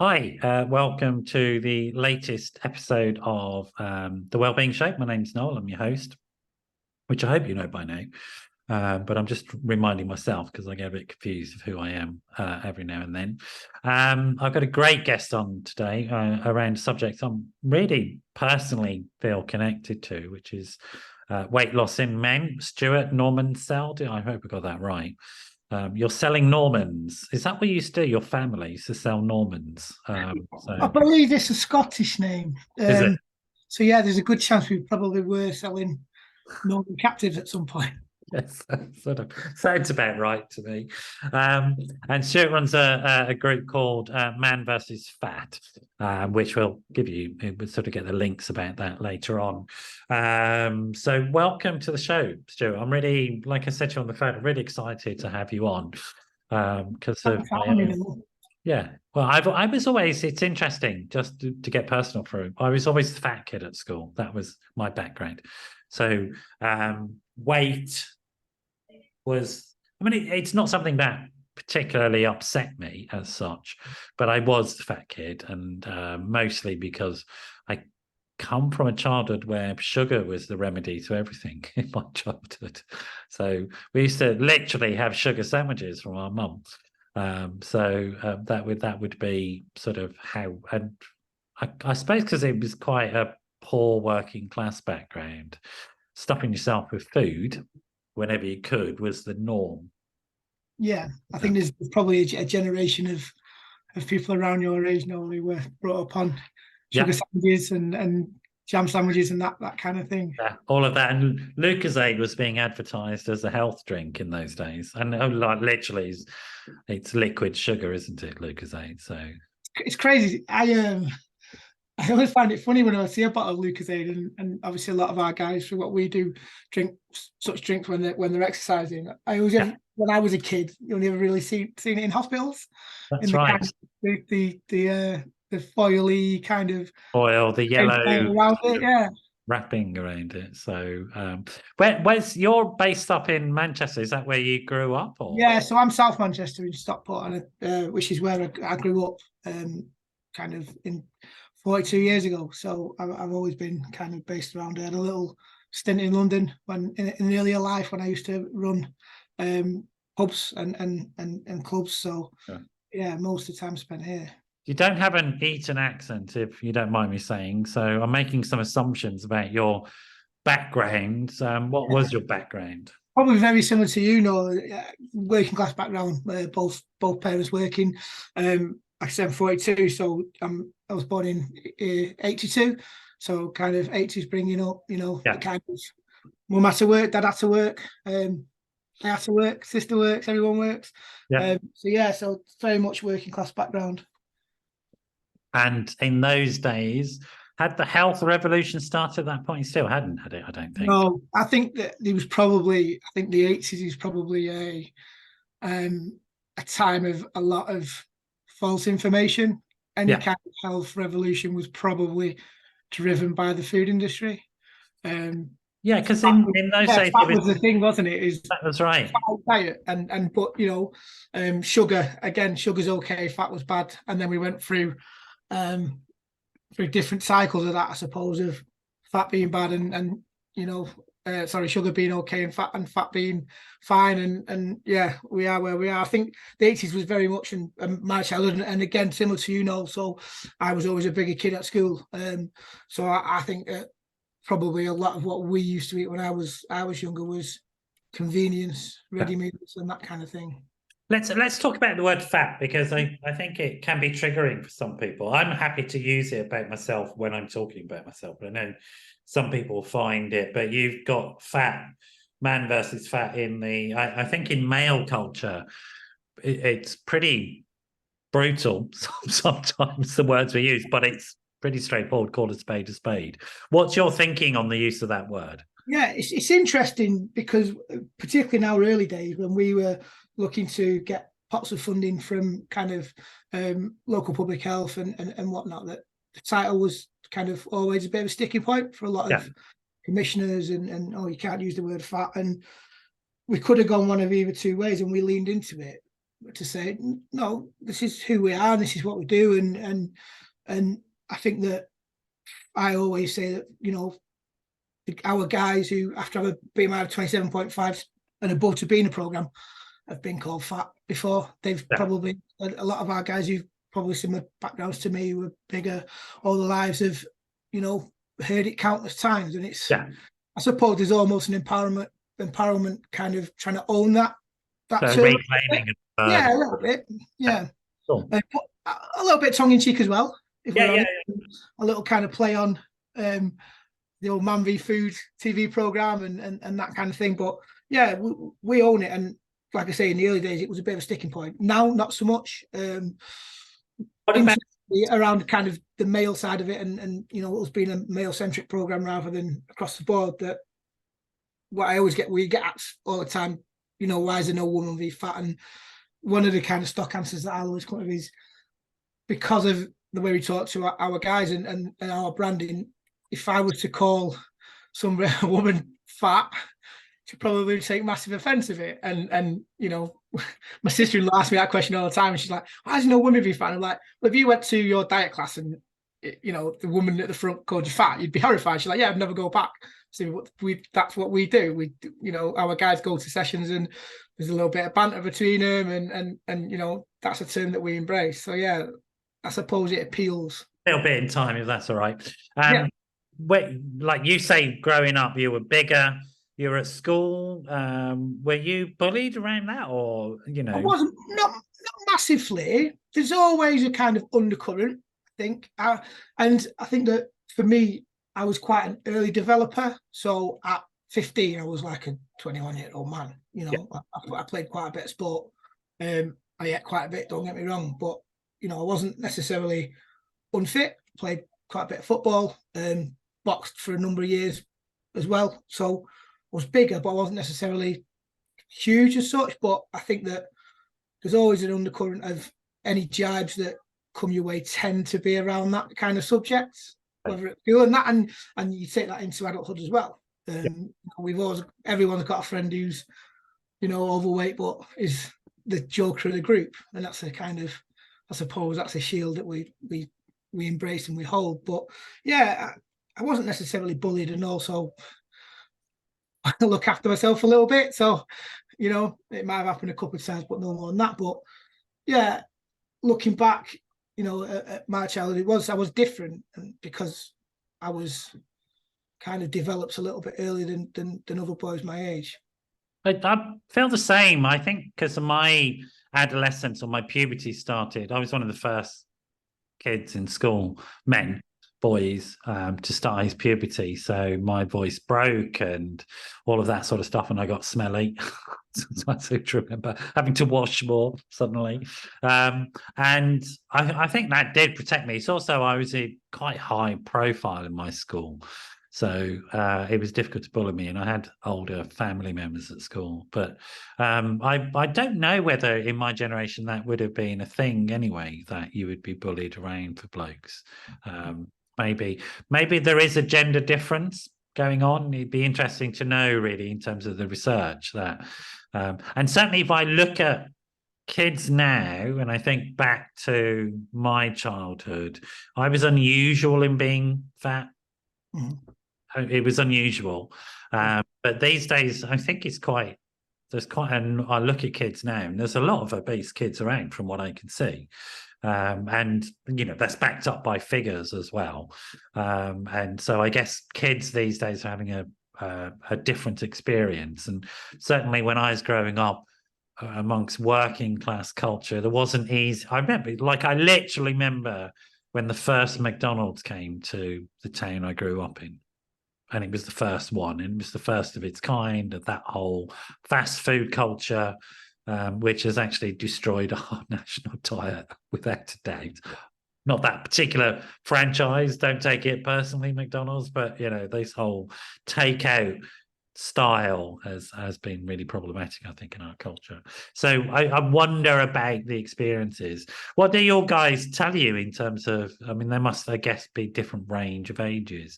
Hi, welcome to the latest episode of the Wellbeing Show. My name's Noel. I'm your host, which I hope you know by now. But I'm just reminding myself because I get a bit confused of who I am every now and then. I've got a great guest on today around subjects I'm really personally feel connected to, which is weight loss in men. Stuart Normansell. I hope I got that right. You're selling Normans. Is that what you used to do? Your family used to sell Normans. I believe it's a Scottish name. Is it? So yeah, there's a good chance we probably were selling Norman captives at some point. Yes, sort of sounds about right to me. And Stuart runs a group called Man versus Fat, which we'll give you. We'll sort of get the links about that later on. So welcome to the show, Stuart. I'm really, like I said to you on the phone, I'm really excited to have you on because of my own. Yeah, well, I was always. It's interesting just to get personal through. I was always the fat kid at school. That was my background. So weight was. I mean, it's not something that particularly upset me as such, but I was the fat kid, and mostly because I come from a childhood where sugar was the remedy to everything in my childhood. So we used to literally have sugar sandwiches from our mum. That would be sort of how, and I suppose because it was quite a poor working class background, stuffing yourself with food whenever you could was the norm. Yeah, I think there's probably a generation of people around your age now who were brought up on sugar Yeah, sandwiches and jam sandwiches and that kind of thing. yeah, all of that. And Lucozade was being advertised as a health drink in those days, and like literally, it's liquid sugar, isn't it? Lucozade. So It's crazy. I always find it funny when I see a bottle of Lucozade, and obviously a lot of our guys, for what we do, drink such drinks when they're exercising. yeah, When I was a kid, you never really seen it in hospitals, in that's the right. kind of the foily kind of Oil, the yellow around it. Yeah. wrapping around it. So, where's you're based up in Manchester? Is that where you grew up, or? Yeah, so I'm South Manchester in Stockport, which is where I grew up, kind of in 42 years ago. So I've always been kind of based around there. I had a little stint in London when in earlier life when I used to run pubs and clubs. So Yeah. yeah, most of the time spent here. You don't have an Eton accent, if you don't mind me saying. So I'm making some assumptions about your background. What was your background? Probably very similar to working class background, both parents working. Like I said, I'm 42, so I was born in 82, so kind of 80s bringing up, the Yeah, kind of mum had to work, dad had to work, I had to work, sister works, everyone works. yeah. So yeah, so very much working class background. And in those days, had the health revolution started at that point? You still hadn't had it, I don't think. No, I think that there was probably, I think the 80s is probably a time of a lot of false information. Any Yeah, kind of health revolution was probably driven by the food industry. yeah, because Fat in those yeah, days it fat was was the thing, wasn't it? Is that was right. diet but sugar again, sugar's okay, fat was bad, and then we went um through different cycles of that, I suppose, of fat being bad and sugar being okay and fat being fine, and yeah, we are where we are. I think the 80s was very much in my childhood, and again similar to so I was always a bigger kid at school, so I think that probably a lot of what we used to eat when I was younger was convenience, Yeah. ready meals, and that kind of thing. Let's talk about the word fat because I think it can be triggering for some people. I'm happy to use it about myself when I'm talking about myself, but I know some people find it. But you've got fat, man versus fat in the. I think in male culture, it's pretty brutal. Sometimes the words we use, but it's pretty straightforward. Call a spade a spade. What's your thinking on the use of that word? Yeah, it's interesting because particularly in our early days when we were looking to get pots of funding from kind of local public health and whatnot, that the title was kind of always a bit of a sticking point for a lot Yeah, of commissioners and oh, you can't use the word fat. And we could have gone one of either two ways, and we leaned into it. to say, no, this is who we are and this is what we do. And I think that I always say that, you know, our guys who, after having been out of 27.5 and above to be in a programme, have been called fat before. They've probably, a lot of our guys who've probably similar backgrounds to me, who were bigger all their lives, have, you know, heard it countless times. And it's, I suppose there's almost an empowerment kind of trying to own that so term. reclaiming it. Yeah, a little bit. Yeah. Cool. But a little bit tongue in cheek as well. If we're honest. A little kind of play on the old Man v Food TV program and that kind of thing. But yeah, we own it. And like I say, in the early days, it was a bit of a sticking point. Now, not so much. What about around kind of the male side of it, and you know, us being a male-centric program rather than across the board. That what I always get, we get asked all the time, you know, why is there no woman v fat? And one of the kind of stock answers that I'll always come to is because of the way we talk to our guys and our branding. If I was to call some woman fat, she'd probably take massive offence of it. And you know, my sister-in-law asks me that question all the time, and she's like, "Why is no women be fat?" And I'm like, "Well, if you went to your diet class and you know the woman at the front called you fat, you'd be horrified." She's like, "Yeah, I'd never go back." So that's what we do. We, you know, our guys go to sessions and there's a little bit of banter between them, and you know, that's a term that we embrace. So yeah, I suppose it appeals. A little bit in time, if that's all right. Like you say, growing up, you were bigger. You were at school. Were you bullied around that, or you know? I wasn't, not massively. There's always a kind of undercurrent, I think, and I think that for me, I was quite an early developer. So at 15, I was like a 21-year-old man. You know, I played quite a bit of sport. I ate quite a bit. Don't get me wrong, but you know, I wasn't necessarily unfit. Played quite a bit of football. Boxed for a number of years as well. So I was bigger, but I wasn't necessarily huge as such. But I think that there's always an undercurrent of any jibes that come your way tend to be around that kind of subjects, whether it's school and that, and you take that into adulthood as well. Everyone's got a friend who's, you know, overweight, but is the joker of the group, and that's a kind of, I suppose, that's a shield that we embrace and we hold. But yeah, I wasn't necessarily bullied, and also I look after myself a little bit. So, you know, it might have happened a couple of times, but no more than that. But yeah, looking back, you know, at my childhood, I was different, and because I was kind of developed a little bit earlier than other boys my age. I feel the same. I think because of my adolescence or my puberty started, I was one of the first kids in school, boys, to start his puberty. So my voice broke and all of that sort of stuff, and I got smelly. I seem to remember having to wash more suddenly. And I think that did protect me. It's also, I was a quite high profile in my school. So it was difficult to bully me, and I had older family members at school. But I don't know whether in my generation that would have been a thing anyway, that you would be bullied around for blokes. Maybe there is a gender difference going on. It'd be interesting to know, really, in terms of the research that. And certainly, if I look at kids now, and I think back to my childhood, I was unusual in being fat. Mm-hmm. It was unusual, but these days I think it's quite. And I look at kids now, and there's a lot of obese kids around, from what I can see, and you know, that's backed up by figures as well. And so I guess kids these days are having a different experience. And certainly when I was growing up amongst working class culture, there wasn't easy. I literally remember when the first McDonald's came to the town I grew up in. And it was the first one, and it was the first of its kind, of that whole fast food culture, which has actually destroyed our national diet without a doubt. Not that particular franchise, don't take it personally, McDonald's, but you know, this whole takeout style has been really problematic, I think, in our culture. So I wonder about the experiences. What do your guys tell you in terms of, I mean, there must, I guess, be different range of ages.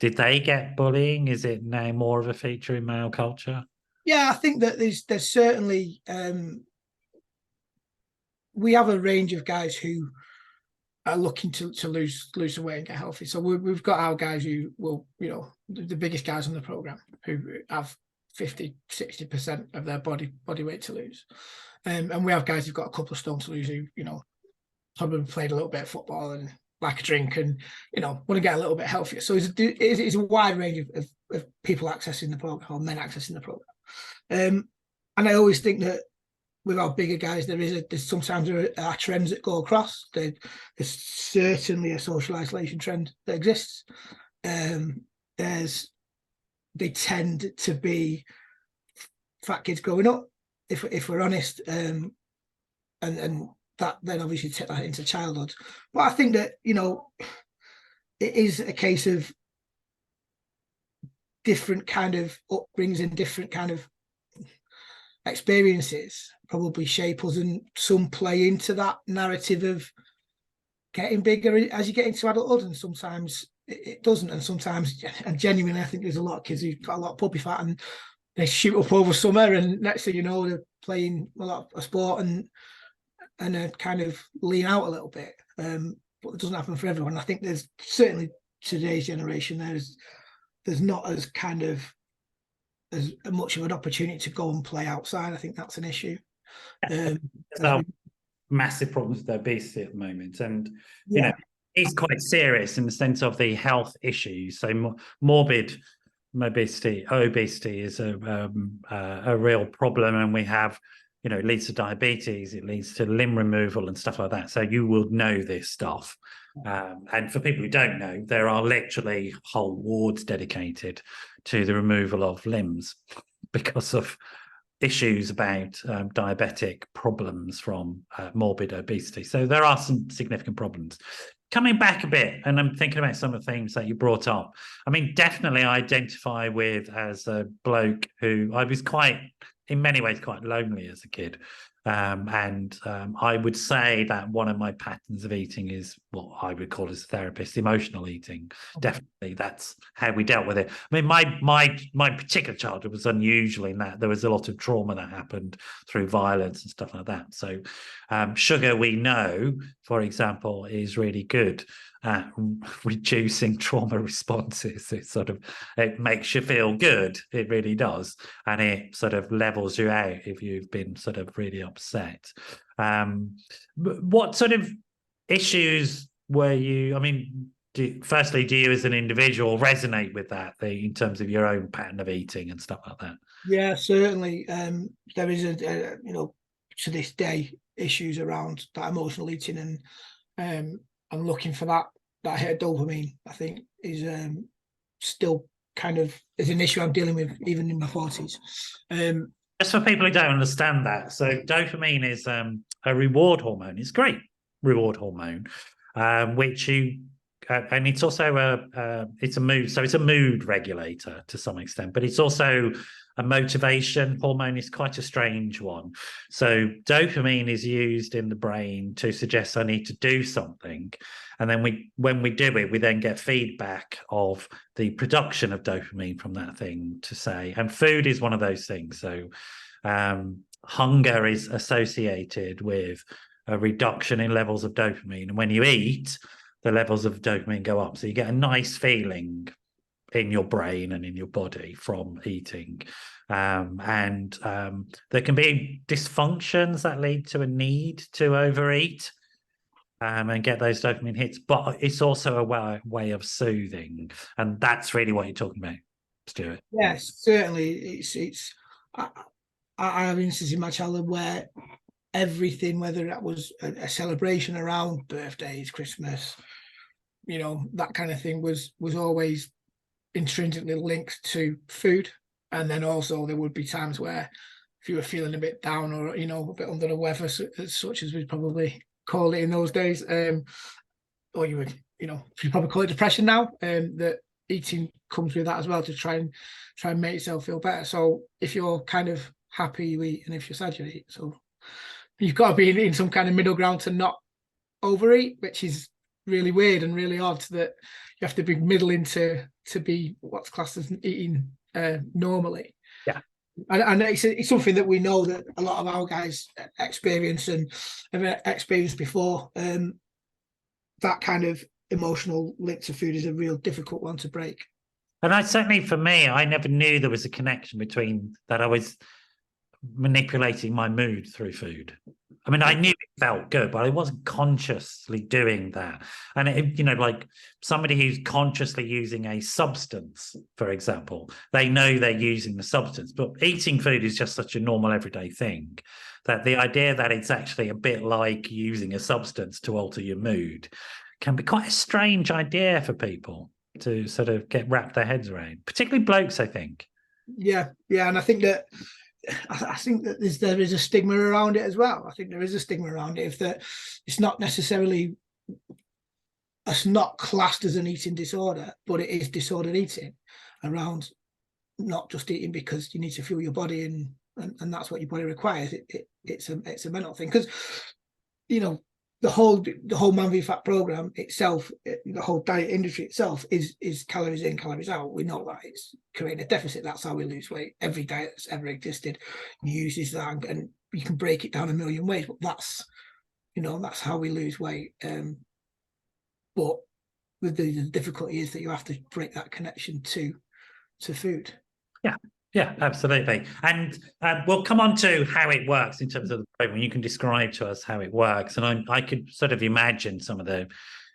Did they get bullying? Is it now more of a feature in male culture? Yeah, I think that there's certainly we have a range of guys who are looking to lose some weight and get healthy. So we've got our guys who will, you know, the biggest guys on the program who have 50-60% of their body weight to lose, and we have guys who've got a couple of stone to lose who, you know, probably played a little bit of football and like a drink and, you know, want to get a little bit healthier. So it's a wide range of people accessing the program, or men accessing the program. And I always think that with our bigger guys, there's sometimes there are trends that go across. There's certainly a social isolation trend that exists. They tend to be fat kids growing up, if we're honest, and that then obviously take that into childhood. But I think that, you know, it is a case of different kind of upbringings and different kind of experiences probably shape us, and some play into that narrative of getting bigger as you get into adulthood, and sometimes it doesn't, and sometimes, and genuinely I think there's a lot of kids who've got a lot of puppy fat and they shoot up over summer, and next thing you know they're playing a lot of sport and kind of lean out a little bit, but it doesn't happen for everyone. I think there's certainly today's generation, there's not as kind of as much of an opportunity to go and play outside. I think that's an issue. Massive problems with obesity at the moment, and you know, it's quite serious in the sense of the health issues. So morbid obesity is a real problem, and we have, you know, it leads to diabetes, it leads to limb removal and stuff like that. So you will know this stuff. And for people who don't know, there are literally whole wards dedicated to the removal of limbs because of issues about diabetic problems from morbid obesity. So there are some significant problems. Coming back a bit, and I'm thinking about some of the things that you brought up. I mean, definitely I identify with as a bloke who I was in many ways quite lonely as a kid. I would say that one of my patterns of eating is what I would call as a therapist, emotional eating. Definitely, that's how we dealt with it. I mean, my particular childhood was unusual in that there was a lot of trauma that happened through violence and stuff like that. So sugar, we know, for example, is really good at reducing trauma responses. It makes you feel good. It really does. And it sort of levels you out if you've been sort of really upset. What sort of issues were you, I mean, firstly, do you as an individual resonate with that in terms of your own pattern of eating and stuff like that? Yeah, certainly. There is you know, to this day, issues around that emotional eating, and looking for that hit of dopamine, I think, is still kind of is an issue I'm dealing with even in my 40s. Just for people who don't understand that, so dopamine is a reward hormone. It's a great reward hormone, which you and it's also it's a mood, so it's a mood regulator to some extent, but it's also a motivation hormone. Is quite a strange one. So dopamine is used in the brain to suggest I need to do something, and then when we do it, we then get feedback of the production of dopamine from that thing to say, and food is one of those things. So hunger is associated with a reduction in levels of dopamine, and when you eat, the levels of dopamine go up. So you get a nice feeling in your brain and in your body from eating. And there can be dysfunctions that lead to a need to overeat and get those dopamine hits, but it's also a way of soothing. And that's really what you're talking about, Stuart. Yes, certainly. I have instances in my childhood where everything, whether that was a celebration around birthdays, Christmas, you know, that kind of thing, was always intrinsically linked to food. And then also there would be times where if you were feeling a bit down, or, you know, a bit under the weather, such as we'd probably call it in those days, or you would, you know, you probably call it depression now, that eating comes with that as well, to try and make yourself feel better. So if you're kind of happy, you eat, and if you're sad, you eat. So you've got to be in some kind of middle ground to not overeat, which is really weird and really odd, that you have to be middling to be what's classed as eating normally. Yeah. And it's something that we know that a lot of our guys experience and have experienced before. That kind of emotional link to food is a real difficult one to break. And I certainly, for me, I never knew there was a connection between that. I was manipulating my mood through food. I mean, I knew it felt good, but I wasn't consciously doing that. And it, you know, like somebody who's consciously using a substance, for example, they know they're using the substance, but eating food is just such a normal everyday thing that the idea that it's actually a bit like using a substance to alter your mood can be quite a strange idea for people to sort of get wrapped their heads around, particularly blokes, I think. Yeah, and I think that there is a stigma around it as well. I think there is a stigma around it, if that it's not necessarily, it's not classed as an eating disorder, but it is disordered eating around not just eating because you need to fuel your body and that's what your body requires. It's a mental thing, because you know the whole Man v Fat program itself, the whole diet industry itself is calories in, calories out. We know that it's creating a deficit. That's how we lose weight. Every diet that's ever existed uses that, and you can break it down a million ways, but that's how we lose weight. But the difficulty is that you have to break that connection to food. Yeah, absolutely. And we'll come on to how it works in terms of the program. You can describe to us how it works. And I could sort of imagine some of the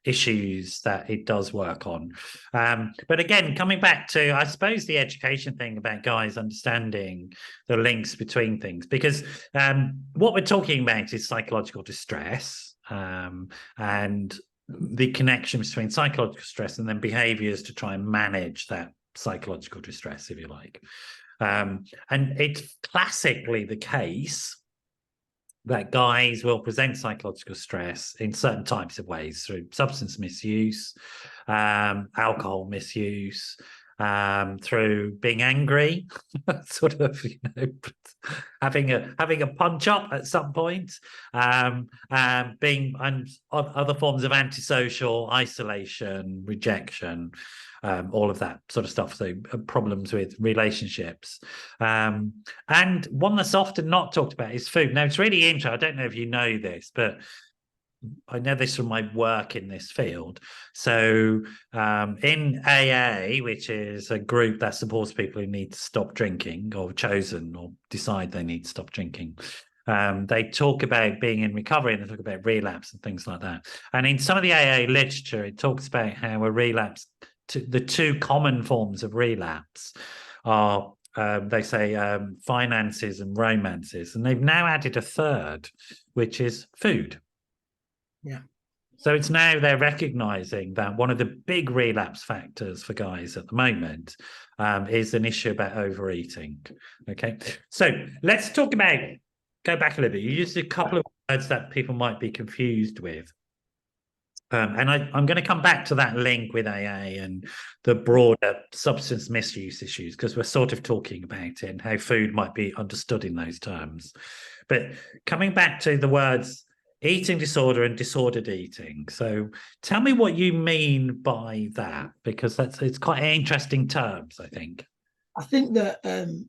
issues that it does work on. But again, coming back to, I suppose, the education thing about guys understanding the links between things, because what we're talking about is psychological distress and the connection between psychological stress and then behaviors to try and manage that psychological distress, if you like. And it's classically the case that guys will present psychological stress in certain types of ways, through substance misuse, alcohol misuse, through being angry, sort of, having a punch up at some point, being and other forms of antisocial, isolation, rejection, all of that sort of stuff. So problems with relationships. And one that's often not talked about is food. Now, it's really interesting. I don't know if you know this, but I know this from my work in this field. So in AA, which is a group that supports people who need to stop drinking or chosen or decide they need to stop drinking, they talk about being in recovery and they talk about relapse and things like that. And in some of the AA literature, it talks about how a relapse, the two common forms of relapse are, they say, finances and romances. And they've now added a third, which is food. Yeah. So it's now they're recognizing that one of the big relapse factors for guys at the moment is an issue about overeating. Okay. So let's talk about, go back a little bit. You used a couple of words that people might be confused with. And I'm going to come back to that link with AA and the broader substance misuse issues, because we're sort of talking about it and how food might be understood in those terms. But coming back to the words eating disorder and disordered eating. So tell me what you mean by that, because it's quite interesting terms, I think. I think that the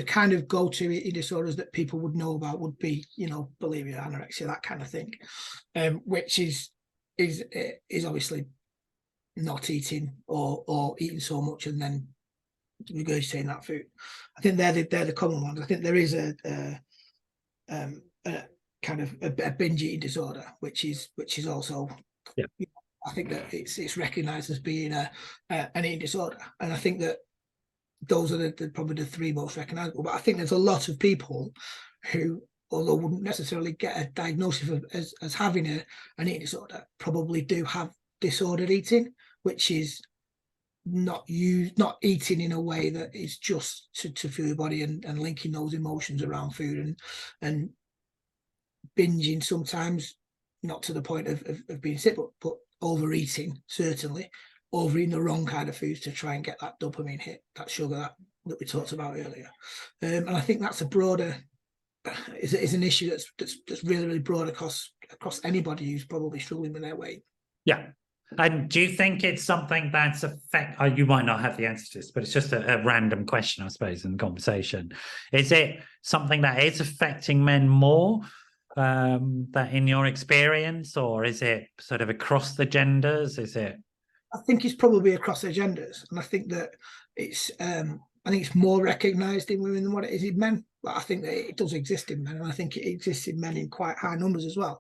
kind of go-to eating disorders that people would know about would be, bulimia, anorexia, that kind of thing, which is obviously not eating or eating so much and then regurgitating that food. I think they're the common ones. I think there is a kind of a binge eating disorder, which is also, yeah. I think that it's recognised as being an eating disorder, and I think that those are probably the three most recognisable. But I think there's a lot of people who, although wouldn't necessarily get a diagnosis as having an eating disorder, probably do have disordered eating, which is not eating in a way that is just to fuel your body and linking those emotions around food and binging sometimes, not to the point of being sick, but overeating, certainly overeating the wrong kind of foods to try and get that dopamine hit, that sugar that we talked about earlier. And I think that's is an issue that's really, really broad across anybody who's probably struggling with their weight. Yeah. And do you think it's something that's you might not have the answer to this, but it's just a random question, I suppose, in the conversation. Is it something that is affecting men more, that in your experience, or is it sort of across the genders? Is it? I think it's probably across their genders, and I think that it's more recognised in women than what it is in men. But I think that it does exist in men, and I think it exists in men in quite high numbers as well.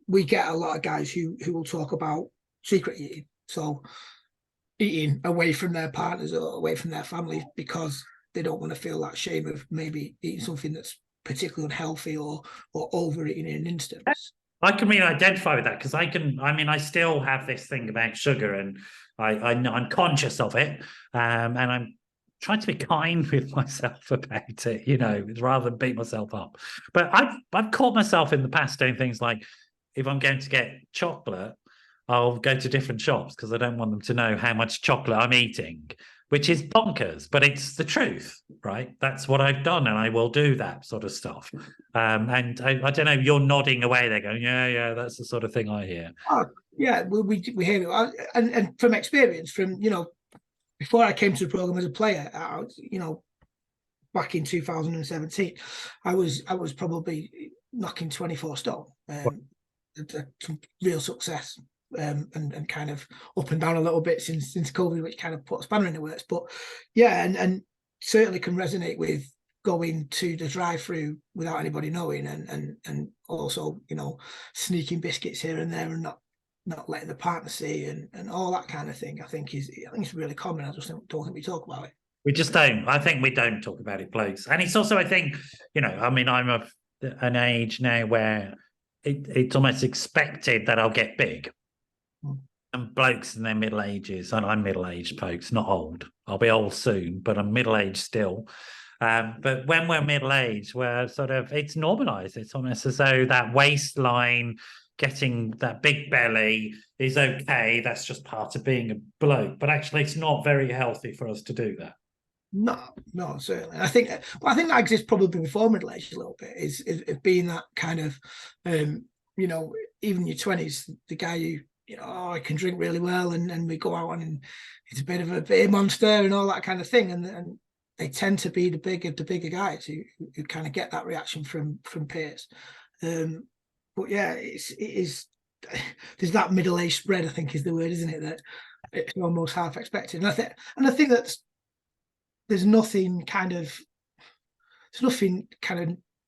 We get a lot of guys who will talk about secret eating, so eating away from their partners or away from their families because they don't want to feel that shame of maybe eating something that's particularly unhealthy or overeating in an instance. I can really identify with that because I still have this thing about sugar, and I'm conscious of it, and I'm trying to be kind with myself about it, rather than beat myself up. But I've caught myself in the past doing things like, if I'm going to get chocolate, I'll go to different shops because I don't want them to know how much chocolate I'm eating, which is bonkers, but it's the truth, right? That's what I've done, and I will do that sort of stuff. And I don't know, you're nodding away there going, yeah, that's the sort of thing I hear. Oh, yeah, we hear it. And from experience, from, before I came to the program as a player, back in 2017, I was probably knocking 24 stone. Some real success, and kind of up and down a little bit since COVID, which kind of put a spanner in the works. But yeah, and certainly can resonate with going to the drive-through without anybody knowing, and also sneaking biscuits here and there and not letting the partner see, and all that kind of thing. I think it's really common. I just don't think we talk about it. We just don't. I think we don't talk about it, blokes. And it's also, I think, I'm of an age now where it's almost expected that I'll get big. And blokes in their middle ages, and I'm middle-aged, folks, not old. I'll be old soon, but I'm middle-aged still. But when we're middle-aged, we're sort of, it's normalized. It's almost as though that waistline, getting that big belly is okay. That's just part of being a bloke. But actually, it's not very healthy for us to do that. No, certainly. I think that exists probably before middle age a little bit, is being that kind of, even your 20s, the guy who, I can drink really well, and we go out and it's a bit of a beer monster and all that kind of thing, and they tend to be the bigger guys who kind of get that reaction from peers. But yeah, it is. There's that middle age spread, I think, is the word, isn't it? That it's almost half expected, and I think that's. There's nothing kind of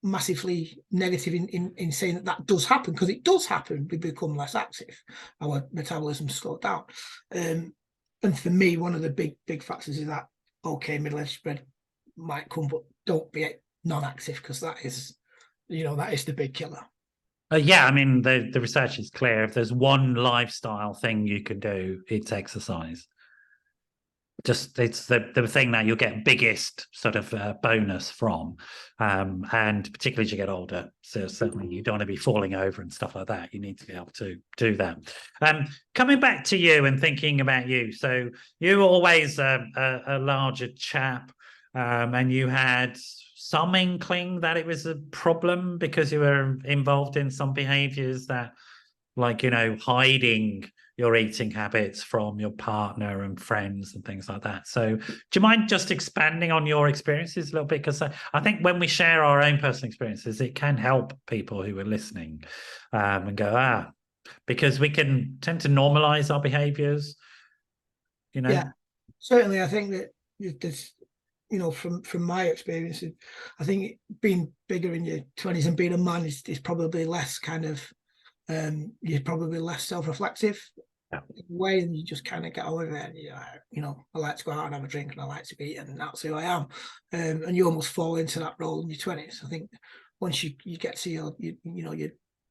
massively negative in saying that does happen, because it does happen. We become less active, our metabolism slowed down, and for me, one of the big factors is that middle-aged spread might come, but don't be non-active, because that is the big killer. Yeah, I mean, the research is clear. If there's one lifestyle thing you can do, it's exercise. Just it's the thing that you'll get biggest sort of bonus from, and particularly as you get older. So certainly you don't want to be falling over and stuff like that. You need to be able to do that. Coming back to you and thinking about you, so you were always a larger chap, and you had some inkling that it was a problem because you were involved in some behaviours that, like, hiding your eating habits from your partner and friends and things like that. So do you mind just expanding on your experiences a little bit? Because I think when we share our own personal experiences, it can help people who are listening, and go, because we can tend to normalize our behaviors, Yeah, certainly. I think that there's, from my experience, I think being bigger in your 20s and being a man is probably less kind of, you're probably less self-reflexive way, and you just kind of get on with it. And, I like to go out and have a drink, and I like to eat, and that's who I am. And you almost fall into that role in your 20s. I think once you get to your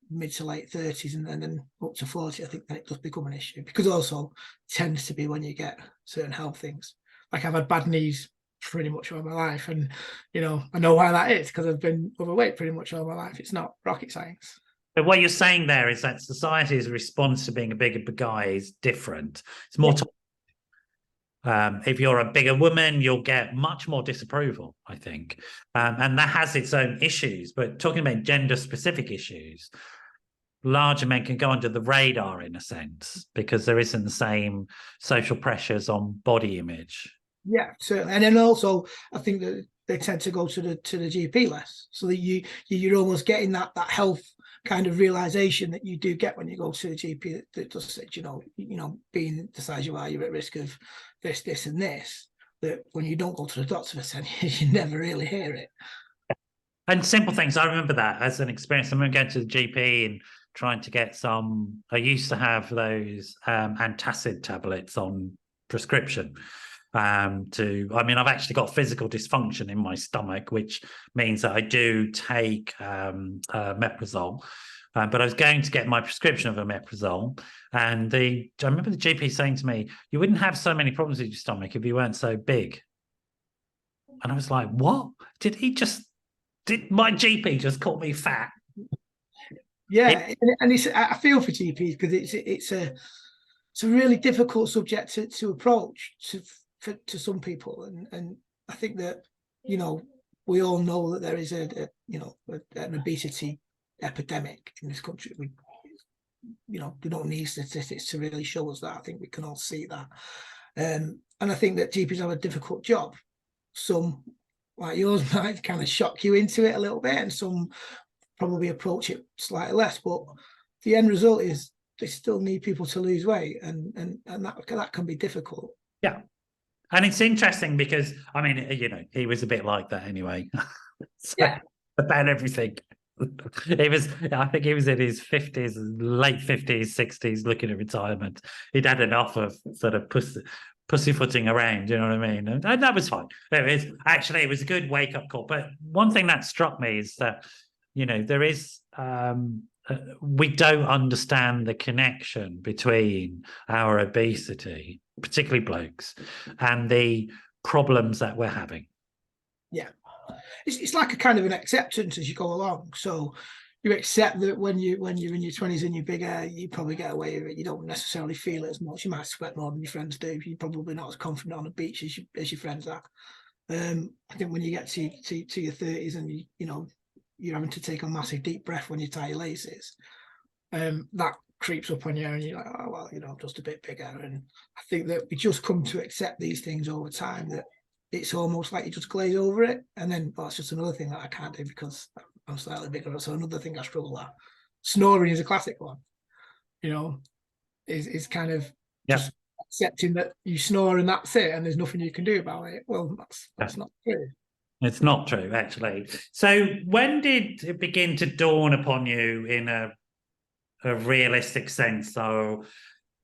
mid to late 30s and then up to 40, I think then it does become an issue, because also tends to be when you get certain health things. Like, I've had bad knees pretty much all my life, and I know why that is, because I've been overweight pretty much all my life. It's not rocket science. But what you're saying there is that society's response to being a bigger guy is different. It's more. If you're a bigger woman, you'll get much more disapproval, I think, and that has its own issues. But talking about gender-specific issues, larger men can go under the radar in a sense because there isn't the same social pressures on body image. Yeah, certainly. And then also, I think that they tend to go to the GP less, so that you're almost getting that health kind of realization that you do get when you go to the GP that does say, you know, being the size you are, you're at risk of this, and this. That when you don't go to the doctor for 10 years, you never really hear it. And simple things. I remember that as an experience. I remember going to the GP and trying to get some. I used to have those antacid tablets on prescription. I mean, I've actually got physical dysfunction in my stomach, which means that I do take omeprazole. But I was going to get my prescription of omeprazole, and I remember the GP saying to me, "You wouldn't have so many problems with your stomach if you weren't so big." And I was like, "What? Did my GP just call me fat?" Yeah, and I feel for GPs because it's a really difficult subject to approach to some people, and I think that, you know, we all know that there is an obesity epidemic in this country. We don't need statistics to really show us that. I think we can all see that, and I think that GPs have a difficult job. Some, like yours, might kind of shock you into it a little bit, and some probably approach it slightly less. But the end result is they still need people to lose weight, and that can be difficult. Yeah. And it's interesting because, I mean, you know, he was a bit like that anyway. So, yeah. About everything. I think he was in his 50s, late 50s, 60s, looking at retirement. He'd had enough of sort of pussyfooting around, you know what I mean? And that was fine. It was a good wake-up call. But one thing that struck me is that, you know, there is... we don't understand the connection between our obesity, particularly blokes, and the problems that we're having. Yeah, it's like a kind of an acceptance as you go along. So you accept that when you're in your 20s and you're bigger, you probably get away with it. You don't necessarily feel it as much. You might sweat more than your friends do. You're probably not as confident on the beach as your friends are. I think when you get to your 30s and you're having to take a massive deep breath when you tie your laces, that creeps up on you, and you're like, oh well, I'm just a bit bigger. And I think that we just come to accept these things over time, that it's almost like you just glaze over it, and then, well, it's just another thing that I can't do because I'm slightly bigger. So another thing I struggle at. Snoring is a classic one. Is kind of just accepting that you snore and that's it, and there's nothing you can do about it. Well, that's not true. It's not true, actually. So when did it begin to dawn upon you in a realistic sense? So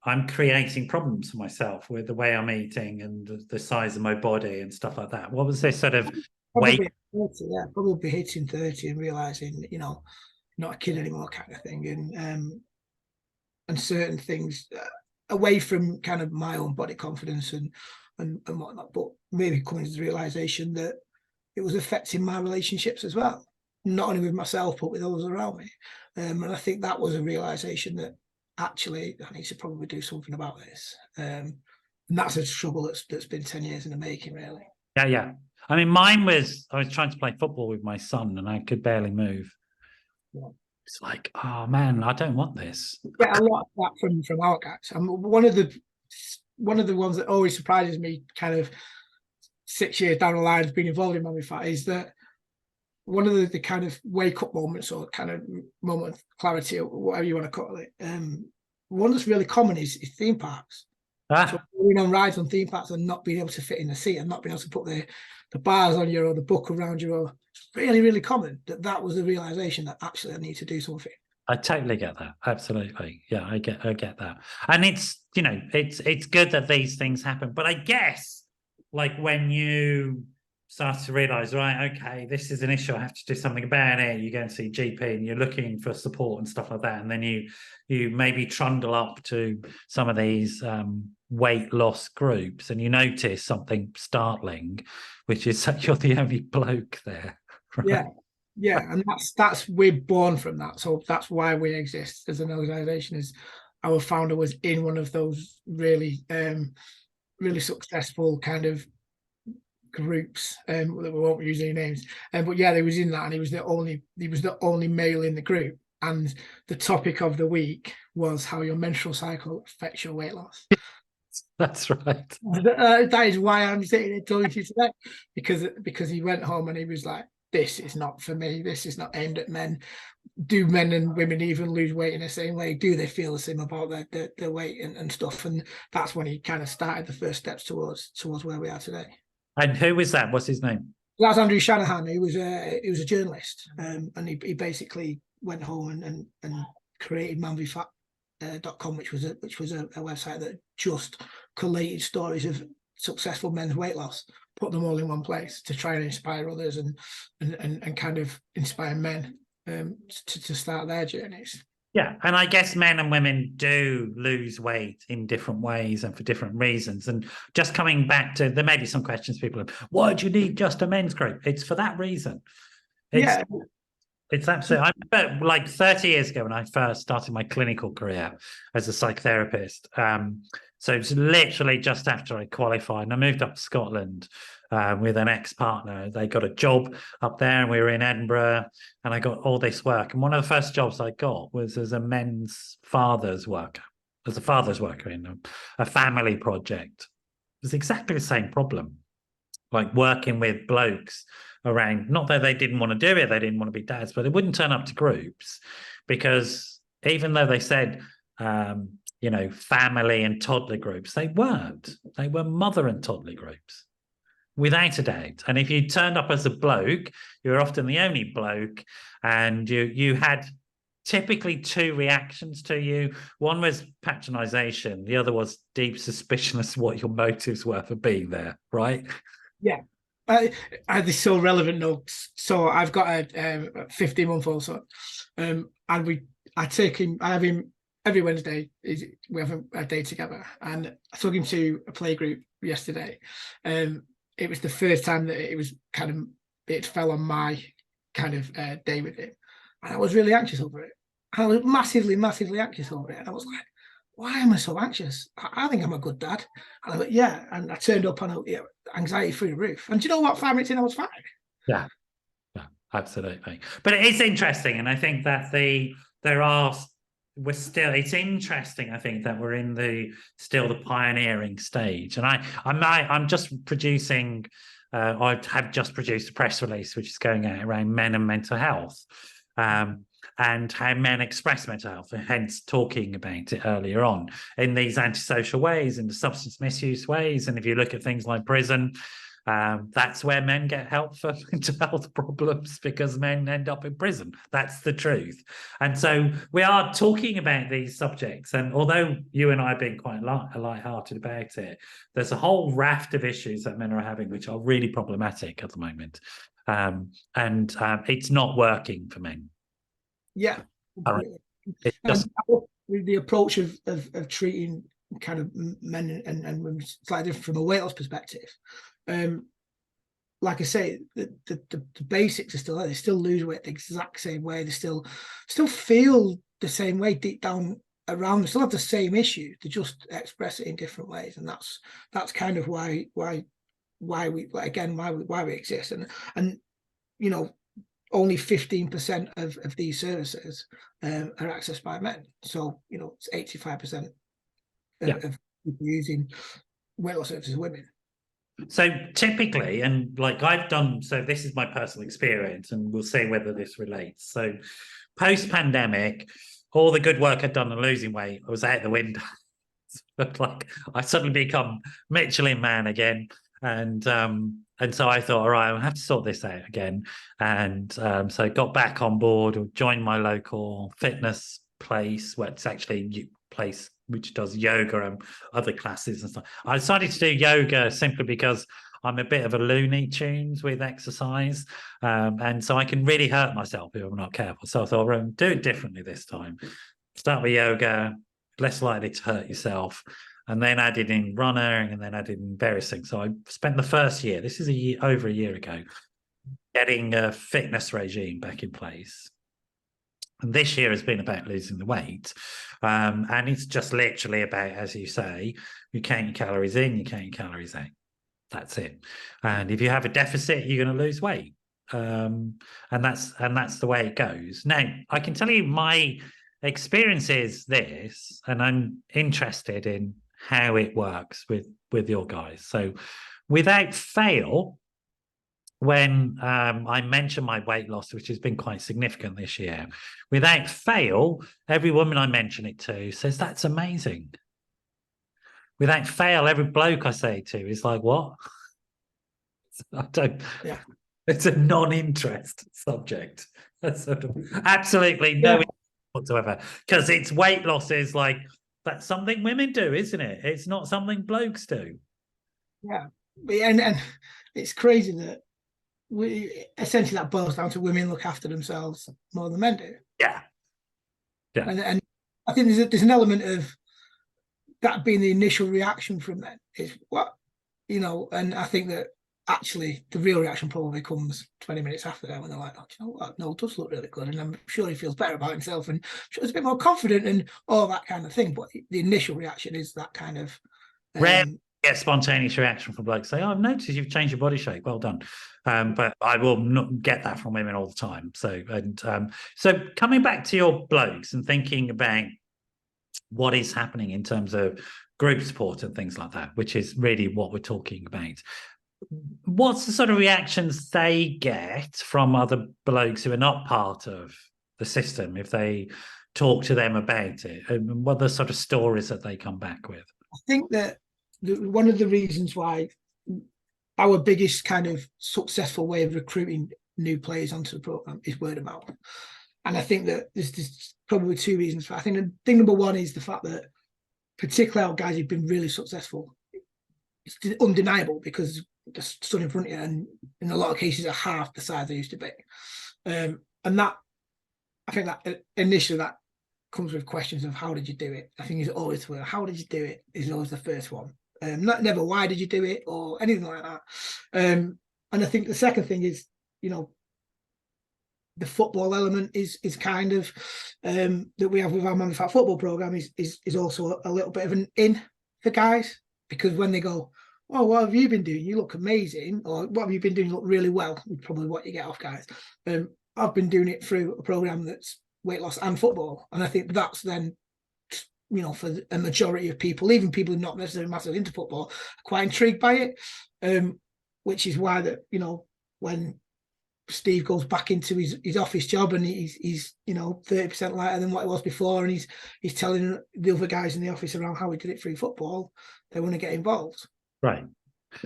I'm creating problems for myself with the way I'm eating and the size of my body and stuff like that. What was this sort of probably 30, yeah, probably hitting 30 and realizing, not a kid anymore kind of thing, and certain things away from kind of my own body confidence and whatnot, but maybe coming to the realization that it was affecting my relationships as well, not only with myself but with those around me. And I think that was a realization that actually I need to probably do something about this. And that's a struggle that's been 10 years in the making, really. Yeah. I mean, mine was, I was trying to play football with my son and I could barely move. Yeah. It's like, oh man, I don't want this. Get a lot of that from our guys. One of the ones that always surprises me, kind of 6 years down the line, has been involved in Mummy Fat, is that one of the kind of wake up moments, or kind of moment of clarity, or whatever you want to call it. One that's really common is theme parks. So going on rides on theme parks and not being able to fit in the seat and not being able to put the bars on you or the book around you, or really, really common. That was the realization that actually I need to do something. I totally get that. Absolutely. Yeah, I get that. And it's, it's good that these things happen. But I guess, like, when you start to realize, right, okay, this is an issue, I have to do something about it, you go and see GP and you're looking for support and stuff like that, and then you maybe trundle up to some of these weight loss groups and you notice something startling, which is that you're the only bloke there. Right? Yeah, and that's we're born from that, so that's why we exist as an organization. Is our founder was in one of those really really successful kind of groups that we won't use any names, but yeah, he was in that, and he was the only male in the group. and the topic of the week was how your menstrual cycle affects your weight loss. That's right. That is why I'm sitting here talking to you today, because he went home and he was like, "This is not for me. This is not aimed at men. Do men and women even lose weight in the same way? Do they feel the same about their weight and stuff?" And that's when he kind of started the first steps towards where we are today. And who was that? What's his name? That's Andrew Shanahan. He was a journalist, and he basically went home and created manvfat.com, which was a website that just collated stories of successful men's weight loss, put them all in one place to try and inspire others and kind of inspire men to start their journeys. Yeah, and I guess men and women do lose weight in different ways and for different reasons. And just coming back to, there may be some questions people have, why do you need just a men's group? It's for that reason. It's absolutely, I remember like 30 years ago when I first started my clinical career as a psychotherapist. So it's literally just after I qualified, and I moved up to Scotland with an ex-partner. They got a job up there and we were in Edinburgh, and I got all this work. And one of the first jobs I got was as a men's father's worker, as a father's worker in a family project. It was exactly the same problem, like working with blokes around, not that they didn't want to do it, they didn't want to be dads, but they wouldn't turn up to groups because even though they said, family and toddler groups, they weren't. They were mother and toddler groups, without a doubt. And if you turned up as a bloke, you were often the only bloke, and you had typically two reactions to you. One was patronization, the other was deep suspicion as to what your motives were for being there, right? Yeah. This so relevant notes. So I've got a 15-month-old son, and I have him every Wednesday. We have a day together, and I took him to a play group yesterday. It was the first time that it fell on my kind of day with him, and I was really anxious over it. I was massively anxious over it, and I was like, why am I so anxious? I think I'm a good dad. And I went, yeah. And I turned up and anxiety through the roof. And do you know what? 5 minutes in, I was fine. Yeah, absolutely. But it is interesting. And I think that it's interesting, I think, that we're in the pioneering stage. And I'm just producing, I have just produced a press release, which is going out around men and mental health. And how men express mental health, and hence talking about it earlier on in these antisocial ways, in the substance misuse ways. And if you look at things like prison, that's where men get help for mental health problems, because men end up in prison. That's the truth. And so we are talking about these subjects. And although you and I have been quite light-hearted about it, there's a whole raft of issues that men are having which are really problematic at the moment. And it's not working for men. Yeah. Right. The approach of treating kind of men and women slightly different from a weight loss perspective. Like I say, the basics are still there. They still lose weight the exact same way. They still feel the same way deep down around. They still have the same issue. They just express it in different ways, and that's kind of why we exist. And only 15% of these services are accessed by men. So, it's 85% of people using weight loss services women. So typically, and like I've done, so this is my personal experience, and we'll see whether this relates. So post-pandemic, all the good work I'd done on losing weight was out the window. Like I suddenly become Michelin man again. And so I thought, all right, I'll have to sort this out again. And so I got back on board, or joined my local fitness place, where it's actually a place which does yoga and other classes and stuff. I decided to do yoga simply because I'm a bit of a Looney Tunes with exercise. And so I can really hurt myself if I'm not careful. So I thought, I'll do it differently this time. Start with yoga, less likely to hurt yourself. And then added in running, and then added in various things. So I spent the first year, this is over a year ago, getting a fitness regime back in place. And this year has been about losing the weight. And it's just literally about, as you say, you count your calories in, you count your calories out. That's it. And if you have a deficit, you're going to lose weight. and that's the way it goes. Now, I can tell you my experience is this, and I'm interested in how it works with your guys. So, without fail, when I mention my weight loss, which has been quite significant this year, without fail, every woman I mention it to says, that's amazing. Without fail, every bloke I say it to is like, what? I don't, Yeah. It's a non-interest subject. That's sort of absolutely no interest whatsoever. Because it's weight loss is like, that's something women do, isn't it? It's not something blokes do. Yeah. And it's crazy that we essentially that boils down to women look after themselves more than men do. Yeah. Yeah. And I think there's an element of that being the initial reaction from men is what, and I think that actually the real reaction probably comes 20 minutes after that when they're like, oh, you know what, no, it does look really good. And I'm sure he feels better about himself and sure he's a bit more confident and all that kind of thing. But the initial reaction is that kind of rare get spontaneous reaction from blokes say, oh, I've noticed you've changed your body shape. Well done. But I will not get that from women all the time. So coming back to your blokes and thinking about what is happening in terms of group support and things like that, which is really what we're talking about. What's the sort of reactions they get from other blokes who are not part of the system if they talk to them about it? And what are the sort of stories that they come back with? I think that one of the reasons why our biggest kind of successful way of recruiting new players onto the program is word of mouth. And I think that there's probably two reasons for it. I think the thing number one is the fact that particularly our guys who've been really successful, it's undeniable because they're stood in front of you and in a lot of cases are half the size they used to be. And that, I think that initially that comes with questions of how did you do it? I think it's always how did you do it is always the first one. Never why did you do it or anything like that. And I think the second thing is, the football element is kind of that we have with our Man Fat football program is also a little bit of an in for guys, because when they go, oh, what have you been doing? You look amazing, or what have you been doing? You look really well. Probably what you get off guys. I've been doing it through a program that's weight loss and football, and I think that's then, for a majority of people, even people who are not necessarily massively into football, are quite intrigued by it. Which is why that when Steve goes back into his office job and he's 30% lighter than what he was before, and he's telling the other guys in the office around how he did it through football, they want to get involved. Right.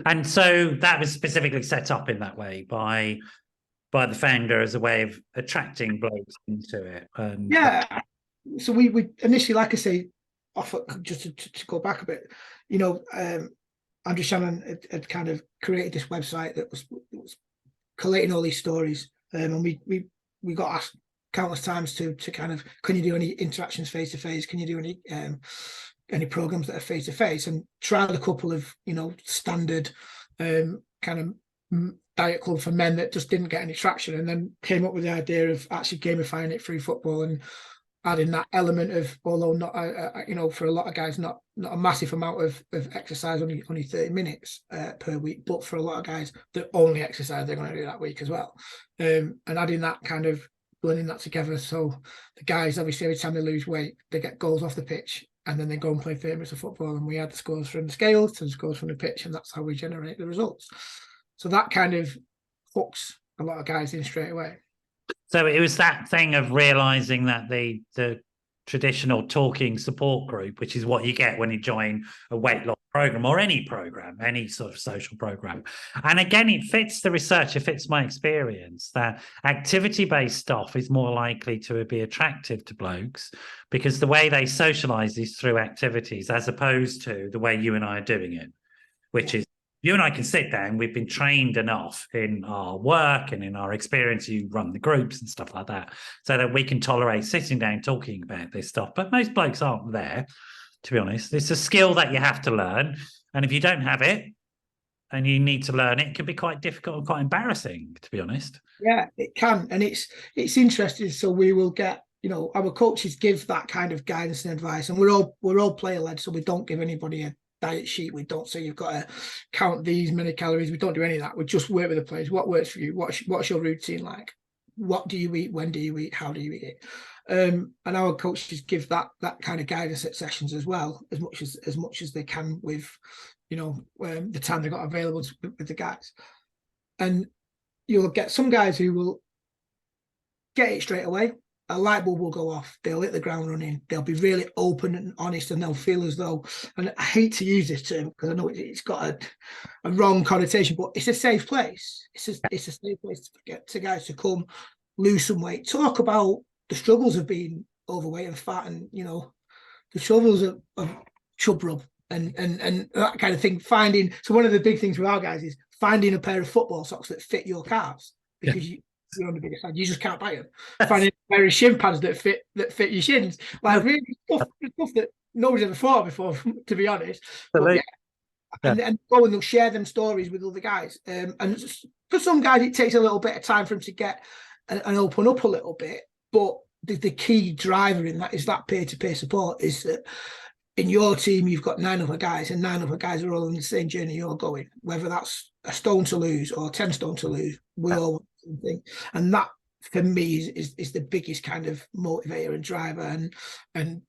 And so that was specifically set up in that way by the founder as a way of attracting blokes into it. Yeah. So we initially, like I say, just to go back a bit, Andrew Shannon had kind of created this website that was collating all these stories, and we got asked countless times to kind of, can you do any interactions face to face? Can you do any programs that are face to face? And tried a couple of standard kind of diet club for men that just didn't get any traction, and then came up with the idea of actually gamifying it through football and adding that element of, although not for a lot of guys not a massive amount of exercise, only 30 minutes per week, but for a lot of guys that only exercise they're going to do that week as well, and adding that kind of blending that together. So the guys, obviously, every time they lose weight, they get goals off the pitch, and then they go and play 30 minutes of football, and we add the scores from the scales to the scores from the pitch, and that's how we generate the results. So that kind of hooks a lot of guys in straight away. So it was that thing of realizing that the traditional talking support group, which is what you get when you join a weight loss program or any program, any sort of social program. And again, it fits the research, it fits my experience that activity-based stuff is more likely to be attractive to blokes because the way they socialize is through activities as opposed to the way you and I are doing it, which is you and I can sit down. We've been trained enough in our work and in our experience. You run the groups and stuff like that, so that we can tolerate sitting down talking about this stuff. But most blokes aren't there, to be honest. It's a skill that you have to learn, and if you don't have it and you need to learn it, it can be quite difficult and quite embarrassing, to be honest. Yeah, it can, and it's interesting. So we will get, our coaches give that kind of guidance and advice, and we're all player led, so we don't give anybody a diet sheet. We don't say you've got to count these many calories. We don't do any of that. We just work with the players. What works for you? What's your routine like? What do you eat? When do you eat? How do you eat it? And our coaches give that kind of guidance at sessions as well, as much as they can with, the time they've got available with the guys. And you'll get some guys who will get it straight away. A light bulb will go off. They'll hit the ground running. They'll be really open and honest, and they'll feel as though, and I hate to use this term because I know it's got a wrong connotation, but it's a safe place. It's a safe place to get to guys to come, lose some weight, talk about the struggles of being overweight and fat, and the struggles of chub rub and that kind of thing. So one of the big things with our guys is finding a pair of football socks that fit your calves, because you're on the bigger side. You just can't buy them. Finding a pair of shin pads that fit your shins, like really stuff that nobody's ever thought of before, to be honest. But and go and they'll share them stories with other guys. And for some guys, it takes a little bit of time for them to get and open up a little bit. But the key driver in that is that peer-to-peer support. Is that in your team, you've got 9 other guys, and 9 other guys are all on the same journey you're going, whether that's a stone to lose or 10 stone to lose. We all want something. And that, for me, is the biggest kind of motivator and driver. And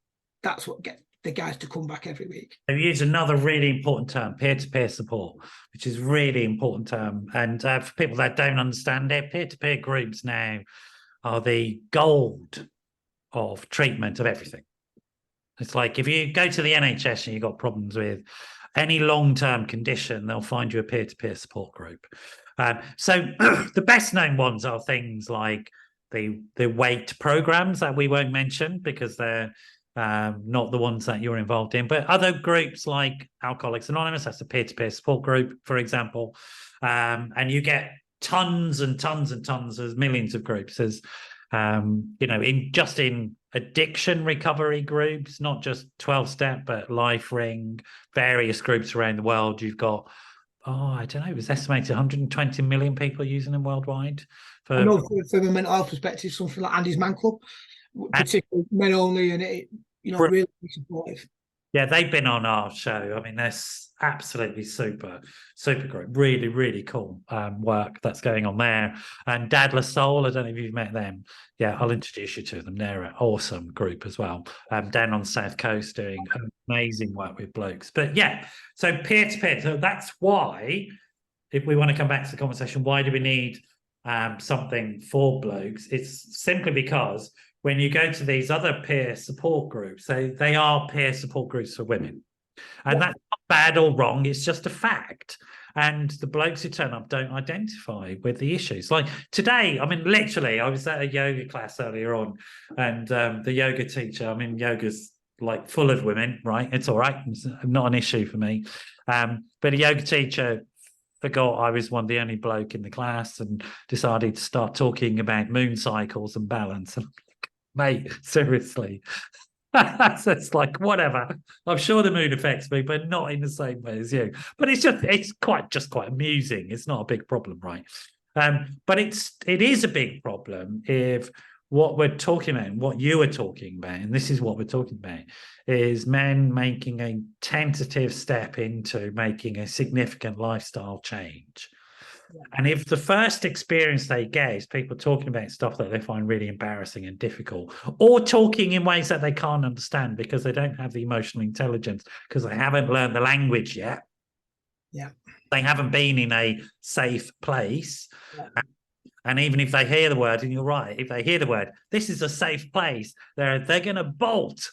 that's what gets the guys to come back every week. You use another really important term, peer-to-peer support, which is really important term. And for people that don't understand it, peer-to-peer groups now are the gold of treatment of everything. It's like if you go to the NHS and you've got problems with any long-term condition, they'll find you a peer-to-peer support group. So the best known ones are things like the weight programs that we won't mention because they're not the ones that you're involved in, but other groups like Alcoholics Anonymous, that's a peer-to-peer support group, for example. And you get tons and tons and tons, there's millions of groups. There's in addiction recovery groups, not just 12-step, but Life Ring, various groups around the world. You've got, I don't know, it was estimated 120 million people using them worldwide. I know from a mental health perspective, something like Andy's Man Club, particularly men only, and it, really supportive. Yeah, they've been on our show. I mean, they're absolutely super group. Really, really cool work that's going on there. And Dadless Soul, I don't know if you've met them. Yeah, I'll introduce you to them. They're an awesome group as well. Down on the South Coast doing amazing work with blokes. But yeah, so peer-to-peer. So that's why, if we want to come back to the conversation, why do we need something for blokes? It's simply because when you go to these other peer support groups, they are peer support groups for women. And that's not bad or wrong, it's just a fact. And the blokes who turn up don't identify with the issues. Like today, I mean, literally, I was at a yoga class earlier on, and the yoga teacher, I mean, yoga's like full of women, right? It's all right. It's not an issue for me. But a yoga teacher forgot I was one of the only bloke in the class and decided to start talking about moon cycles and balance. Mate, seriously. So it's like, whatever. I'm sure the moon affects me, but not in the same way as you. But it's quite amusing. It's not a big problem, right? But it is a big problem if what we're talking about, what you are talking about, and this is what we're talking about, is men making a tentative step into making a significant lifestyle change. And if the first experience they get is people talking about stuff that they find really embarrassing and difficult, or talking in ways that they can't understand because they don't have the emotional intelligence, because they haven't learned the language yet. Yeah. They haven't been in a safe place. Yeah. And even if they hear the word, and you're right, if they hear the word, this is a safe place, they're going to bolt.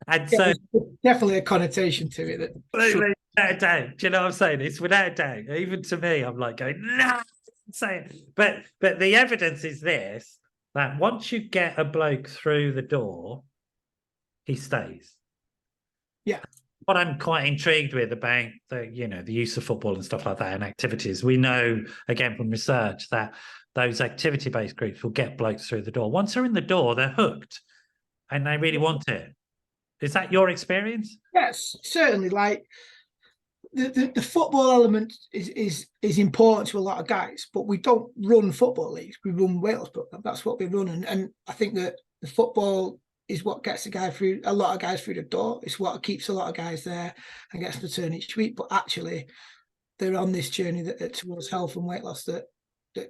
And so definitely a connotation to it. Without a doubt. Do you know what I'm saying? It's without a doubt. Even to me, I'm like going, no, say it. But the evidence is this, that once you get a bloke through the door, he stays. Yeah. What I'm quite intrigued with about the use of football and stuff like that and activities, we know again from research that those activity-based groups will get blokes through the door. Once they're in the door, they're hooked and they really want it. Is that your experience? Yes, certainly. Like the football element is important to a lot of guys, but we don't run football leagues. We run Wales, but that's what we run. And I think that the football is what gets a lot of guys through the door. It's what keeps a lot of guys there and gets them to turn each week. But actually, they're on this journey towards health and weight loss that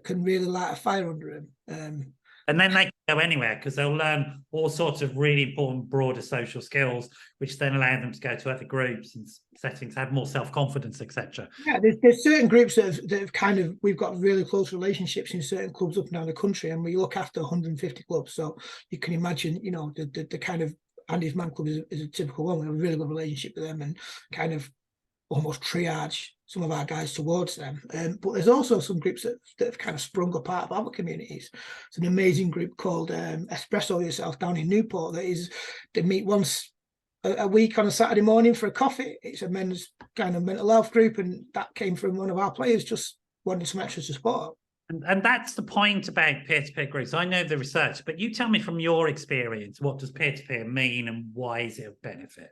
can really light a fire under them. And then they can go anywhere because they'll learn all sorts of really important broader social skills, which then allow them to go to other groups and settings, have more self-confidence, etc. Yeah, there's certain groups that have kind of, we've got really close relationships in certain clubs up and down the country, and we look after 150 clubs. So you can imagine, you know, the kind of Andy's Man Club is a typical one. We have a really good relationship with them and kind of almost triage some of our guys towards them. But there's also some groups that have kind of sprung up out of our communities. It's an amazing group called Espresso Yourself down in Newport. They meet once a week on a Saturday morning for a coffee. It's a men's kind of mental health group, and that came from one of our players just wanting some extra support. And that's the point about peer-to-peer groups. I know the research, but you tell me from your experience, what does peer-to-peer mean and why is it a benefit?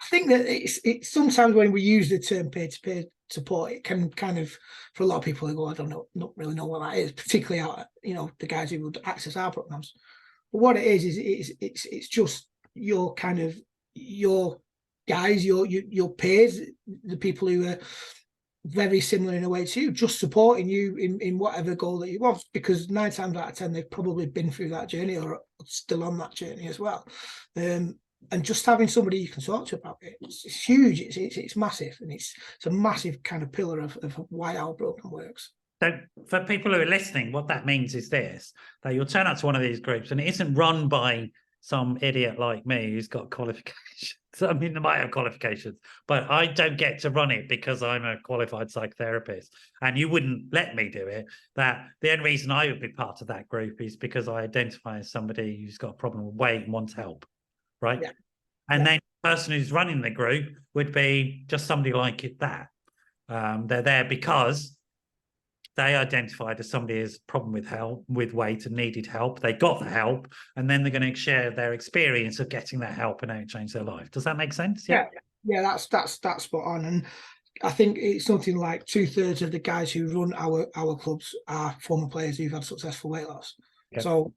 I think that it's sometimes when we use the term peer-to-peer support, it can kind of, for a lot of people who go, I don't really know what that is, particularly out, you know, the guys who would access our programs. But what it is it's just your kind of your guys, your peers, the people who are very similar in a way to you, just supporting you in whatever goal that you want, because 9 times out of 10 they've probably been through that journey or still on that journey as well. And just having somebody you can talk to about it, it's huge. It's massive, and it's a massive kind of pillar of why our program works. So for people who are listening, what that means is this: that you'll turn up to one of these groups, and it isn't run by some idiot like me who's got qualifications. I mean, they might have qualifications, but I don't get to run it because I'm a qualified psychotherapist, and you wouldn't let me do it. That the only reason I would be part of that group is because I identify as somebody who's got a problem with weight and wants help. Right. Yeah. And then the person who's running the group would be just somebody like that. They're there because they identified as somebody who's a problem with weight and needed help. They got the help, and then they're going to share their experience of getting that help and how it changed their life. Does that make sense? Yeah. That's spot on. And I think it's something like 2/3 of the guys who run our clubs are former players who've had successful weight loss. Okay. So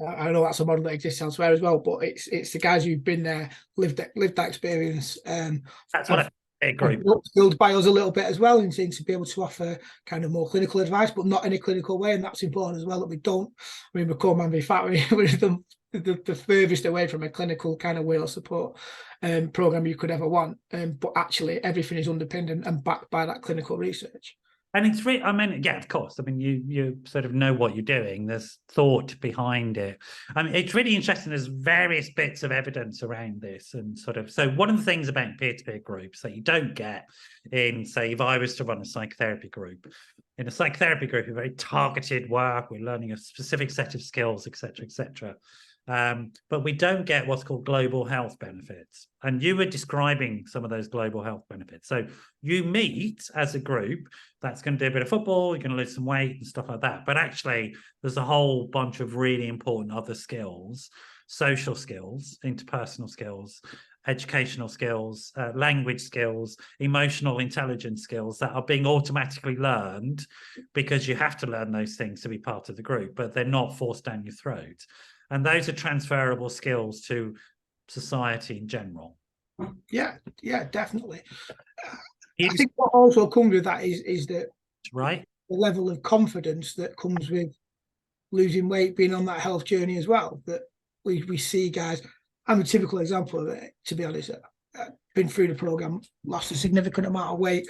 I know that's a model that exists elsewhere as well, but it's the guys who've been there, lived that experience. That's what I agree. Built by us a little bit as well, and to be able to offer kind of more clinical advice, but not in a clinical way, and that's important as well. That we don't. I mean, we're called Man v Fat. We're the furthest away from a clinical kind of weight loss support program you could ever want. But actually, everything is underpinned and backed by that clinical research. And it's really, I mean, yeah, of course. I mean, you sort of know what you're doing. There's thought behind it. I mean, it's really interesting. There's various bits of evidence around this, and sort of. So one of the things about peer-to-peer groups that you don't get in, say, if I was to run a psychotherapy group, in a psychotherapy group, a very targeted work, we're learning a specific set of skills, etc., etc. But we don't get what's called global health benefits. And you were describing some of those global health benefits. So you meet as a group, that's going to do a bit of football, you're going to lose some weight and stuff like that. But actually, there's a whole bunch of really important other skills, social skills, interpersonal skills, educational skills, language skills, emotional intelligence skills that are being automatically learned because you have to learn those things to be part of the group, but they're not forced down your throat. And those are transferable skills to society in general. Yeah, definitely. I think what also comes with that is that right, the level of confidence that comes with losing weight, being on that health journey as well. That we see guys. I'm a typical example of it, to be honest. Been through the program, lost a significant amount of weight,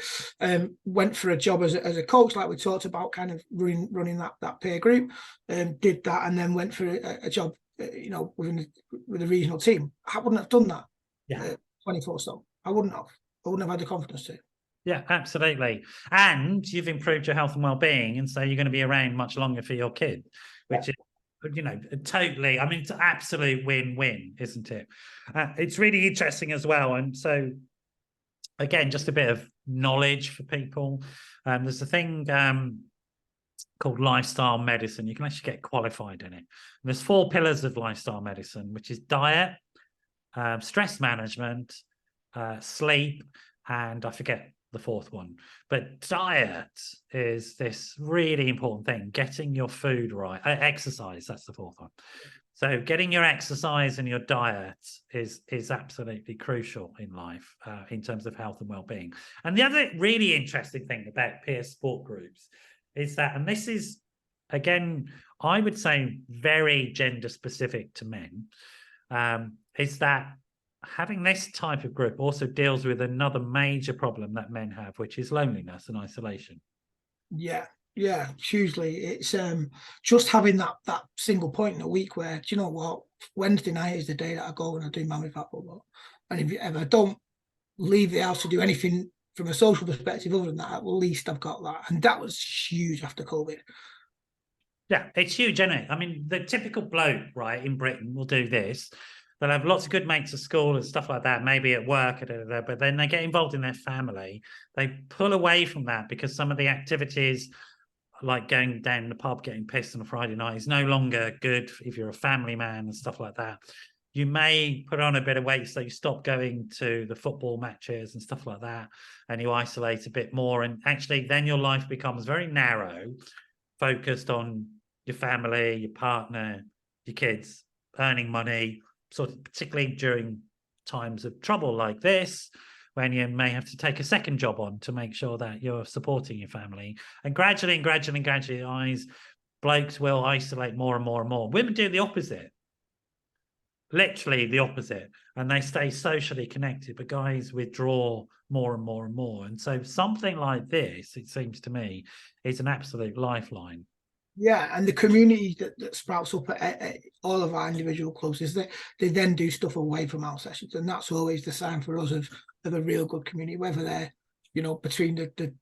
went for a job as a coach, like we talked about, kind of running that peer group, did that, and then went for a job, you know, with a regional team. I wouldn't have done that. 24 stone. I wouldn't have had the confidence to. Yeah, absolutely. And you've improved your health and well-being, and so you're going to be around much longer for your kid, which is, you know, totally, I mean, it's an absolute win-win, isn't it? It's really interesting as well. And so, again, just a bit of knowledge for people. There's a thing called lifestyle medicine. You can actually get qualified in it. And there's 4 pillars of lifestyle medicine, which is diet, stress management, sleep, and I forget the 4th one. But diet is this really important thing, getting your food right. Exercise, that's the 4th one. So getting your exercise and your diet is absolutely crucial in life in terms of health and well-being. And the other really interesting thing about peer sport groups is that, and this is, again, I would say very gender specific to men, is that having this type of group also deals with another major problem that men have, which is loneliness and isolation. Yeah, hugely. It's just having that single point in a week where, do you know what, Wednesday night is the day that I go and I do Mammy Fat Football. And if I don't leave the house to do anything from a social perspective other than that, at least I've got that. And that was huge after COVID. Yeah, it's huge, isn't it? I mean, the typical bloke, right, in Britain will do this. They'll have lots of good mates at school and stuff like that, maybe at work, but then they get involved in their family. They pull away from that because some of the activities, like going down the pub, getting pissed on a Friday night, is no longer good if you're a family man and stuff like that. You may put on a bit of weight, so you stop going to the football matches and stuff like that, and you isolate a bit more. And actually, then your life becomes very narrow, focused on your family, your partner, your kids, earning money, sort of particularly during times of trouble like this, when you may have to take a second job on to make sure that you're supporting your family. And gradually, blokes will isolate more and more and more. Women do the opposite, literally the opposite, and they stay socially connected, but guys withdraw more and more and more. And so something like this, it seems to me, is an absolute lifeline. Yeah, and the community that sprouts up at all of our individual clubs is that they then do stuff away from our sessions, and that's always the sign for us of a real good community. Whether they're, you know, between the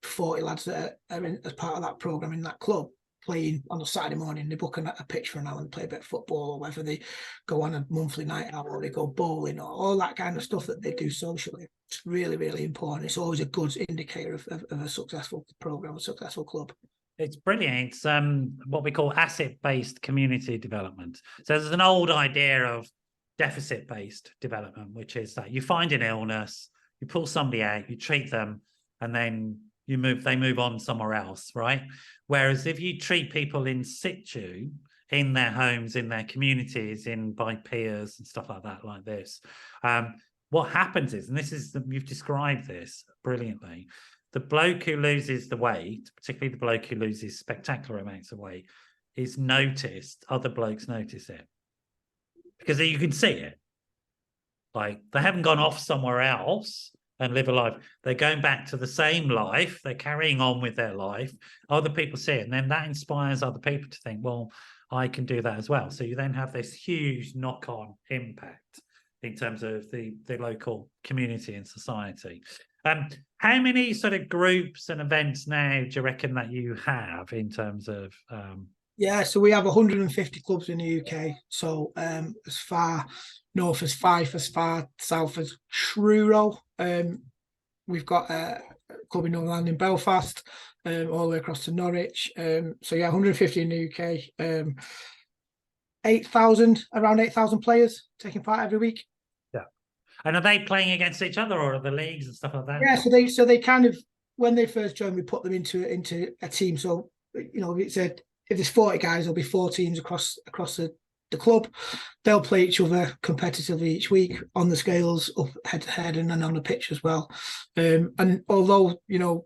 40 lads that are in, as part of that program in that club, playing on a Saturday morning, they book a pitch for an hour and play a bit of football, or whether they go on a monthly night out or they go bowling, or all that kind of stuff that they do socially. It's really, really important. It's always a good indicator of a successful program, a successful club. It's brilliant. It's what we call asset-based community development. So there's an old idea of deficit-based development, which is that you find an illness, you pull somebody out, you treat them, and then they move on somewhere else, right? Whereas if you treat people in situ, in their homes, in their communities, by peers and stuff like that, like this, what happens is, and you've described this brilliantly, the bloke who loses the weight, particularly the bloke who loses spectacular amounts of weight, is noticed. Other blokes notice it because you can see it. Like, they haven't gone off somewhere else and live a life. They're going back to the same life. They're carrying on with their life. Other people see it, and then that inspires other people to think, well, I can do that as well. So you then have this huge knock-on impact in terms of the local community and society. How many sort of groups and events now do you reckon that you have in terms of? Yeah, so we have 150 clubs in the UK. So as far north as Fife, as far south as Truro. We've got a club in Northern in Belfast, all the way across to Norwich. So yeah, 150 in the UK. 8,000, around 8,000 players taking part every week. Yeah. And are they playing against each other, or are the leagues and stuff like that? Yeah, so they kind of, when they first joined, we put them into a team. So, you know, if there's 40 guys, there'll be 4 teams across the club. They'll play each other competitively each week on the scales, up head to head, and then on the pitch as well. And although, you know,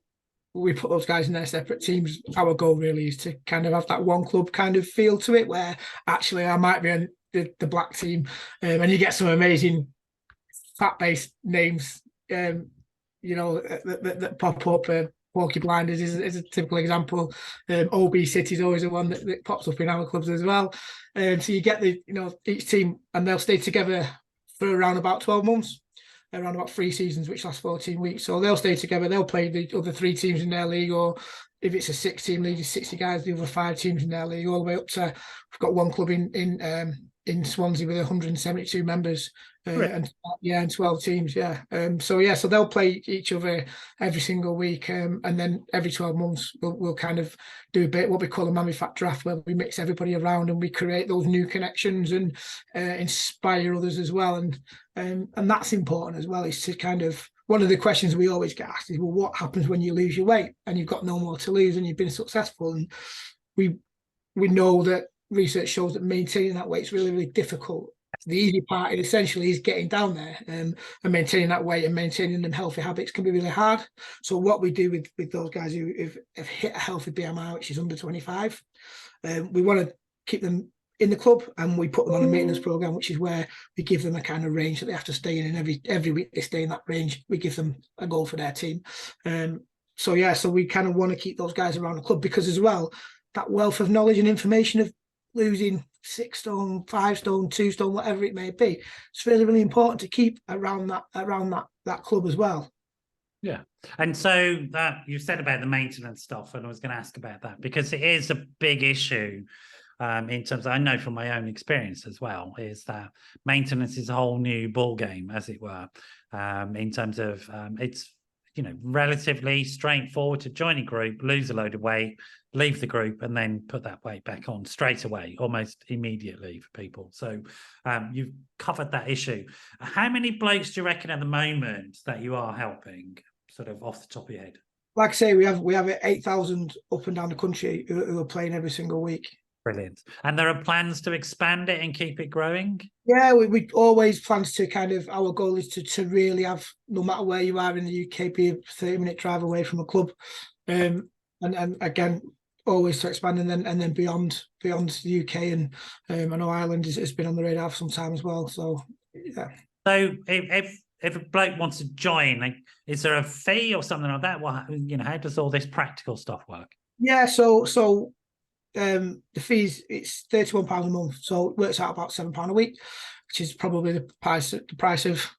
we put those guys in their separate teams, our goal really is to kind of have that one club kind of feel to it, where actually I might be on the black team, and you get some amazing fat-based names, you know, that pop up. Porky Blinders is a typical example. OB City is always the one that pops up in our clubs as well. So you get each team, and they'll stay together for around about 12 months, around about 3 seasons, which last 14 weeks. So they'll stay together. They'll play the other 3 teams in their league, or if it's a 6-team league, it's 60 guys, the other 5 teams in their league, all the way up to, we've got one club in Swansea with 172 members, and 12 teams. So they'll play each other every single week, and then every 12 months we'll kind of do a bit what we call a Mammy Fat draft, where we mix everybody around and we create those new connections and inspire others as well. And that's important as well, is to kind of, one of the questions we always get asked is, well, what happens when you lose your weight and you've got no more to lose and you've been successful? And we know that research shows that maintaining that weight is really, really difficult. The easy part essentially is getting down there, and maintaining that weight and maintaining them healthy habits can be really hard. So what we do with those guys who have hit a healthy BMI, which is under 25, we want to keep them in the club, and we put them on a maintenance program, which is where we give them a kind of range that they have to stay in, and every week they stay in that range. We give them a goal for their team. So we kind of want to keep those guys around the club, because as well, that wealth of knowledge and information of losing 6 stone, 5 stone, 2 stone, whatever it may be, it's really, really important to keep around that club as well. Yeah. And so that you said about the maintenance stuff, and I was going to ask about that, because it is a big issue in terms of, I know from my own experience as well, is that maintenance is a whole new ball game, as it were, in terms of it's, relatively straightforward to join a group, lose a load of weight, leave the group, and then put that weight back on straight away, almost immediately for people. So you've covered that issue. How many blokes do you reckon at the moment that you are helping, sort of off the top of your head? Like I say, we have 8,000 up and down the country who are playing every single week. Brilliant. And there are plans to expand it and keep it growing? Yeah, we always plans to our goal is to really have, no matter where you are in the UK, be a 30-minute drive away from a club. And again, always to expand and then beyond the UK, and I know Ireland has been on the radar for some time as well. So yeah. So if a bloke wants to join, is there a fee or something like that? Well, how does all this practical stuff work? Yeah, so the fees, it's £31 a month, so it works out about £7 a week, which is probably the price of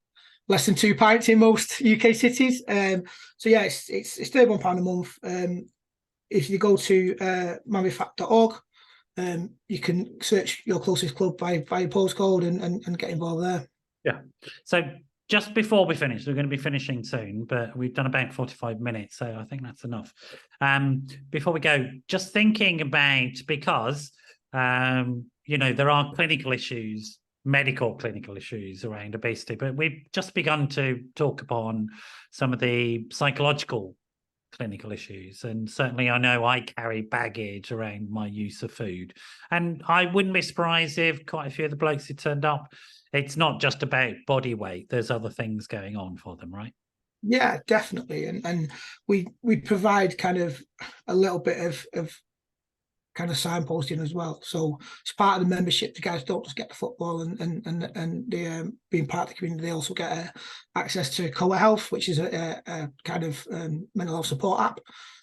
less than 2 pints in most UK cities. So yeah, it's £31 a month. If you go to mamifat.org, you can search your closest club by postcode and get involved there. Yeah. So just before we finish, we're going to be finishing soon, but we've done about 45 minutes, so I think that's enough. Before we go, just thinking about, because, there are medical clinical issues around obesity, but we've just begun to talk upon some of the psychological clinical issues. And certainly I know I carry baggage around my use of food. And I wouldn't be surprised if quite a few of the blokes who turned up, it's not just about body weight. There's other things going on for them, right? Yeah, definitely. And we provide kind of a little bit of kind of signposting as well. So it's part of the membership. The guys don't just get the football and they being part of the community, they also get access to Coa Health, which is a kind of mental health support app.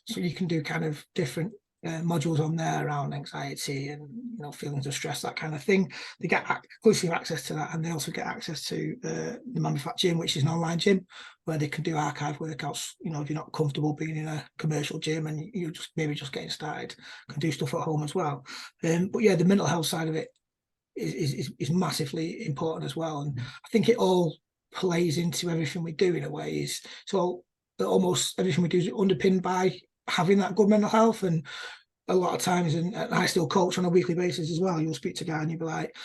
So you can do kind of different modules on there around anxiety and feelings of stress, that kind of thing. They get exclusive access to that, and they also get access to the Mamifat Gym, which is an online gym where they can do archive workouts. If you're not comfortable being in a commercial gym and you're just getting started, can do stuff at home as well. But yeah, the mental health side of it is massively important as well, and I think it all plays into everything we do in a way. So almost everything we do is underpinned by having that good mental health. And a lot of times, and I still coach on a weekly basis as well, you'll speak to a guy and you'll be like,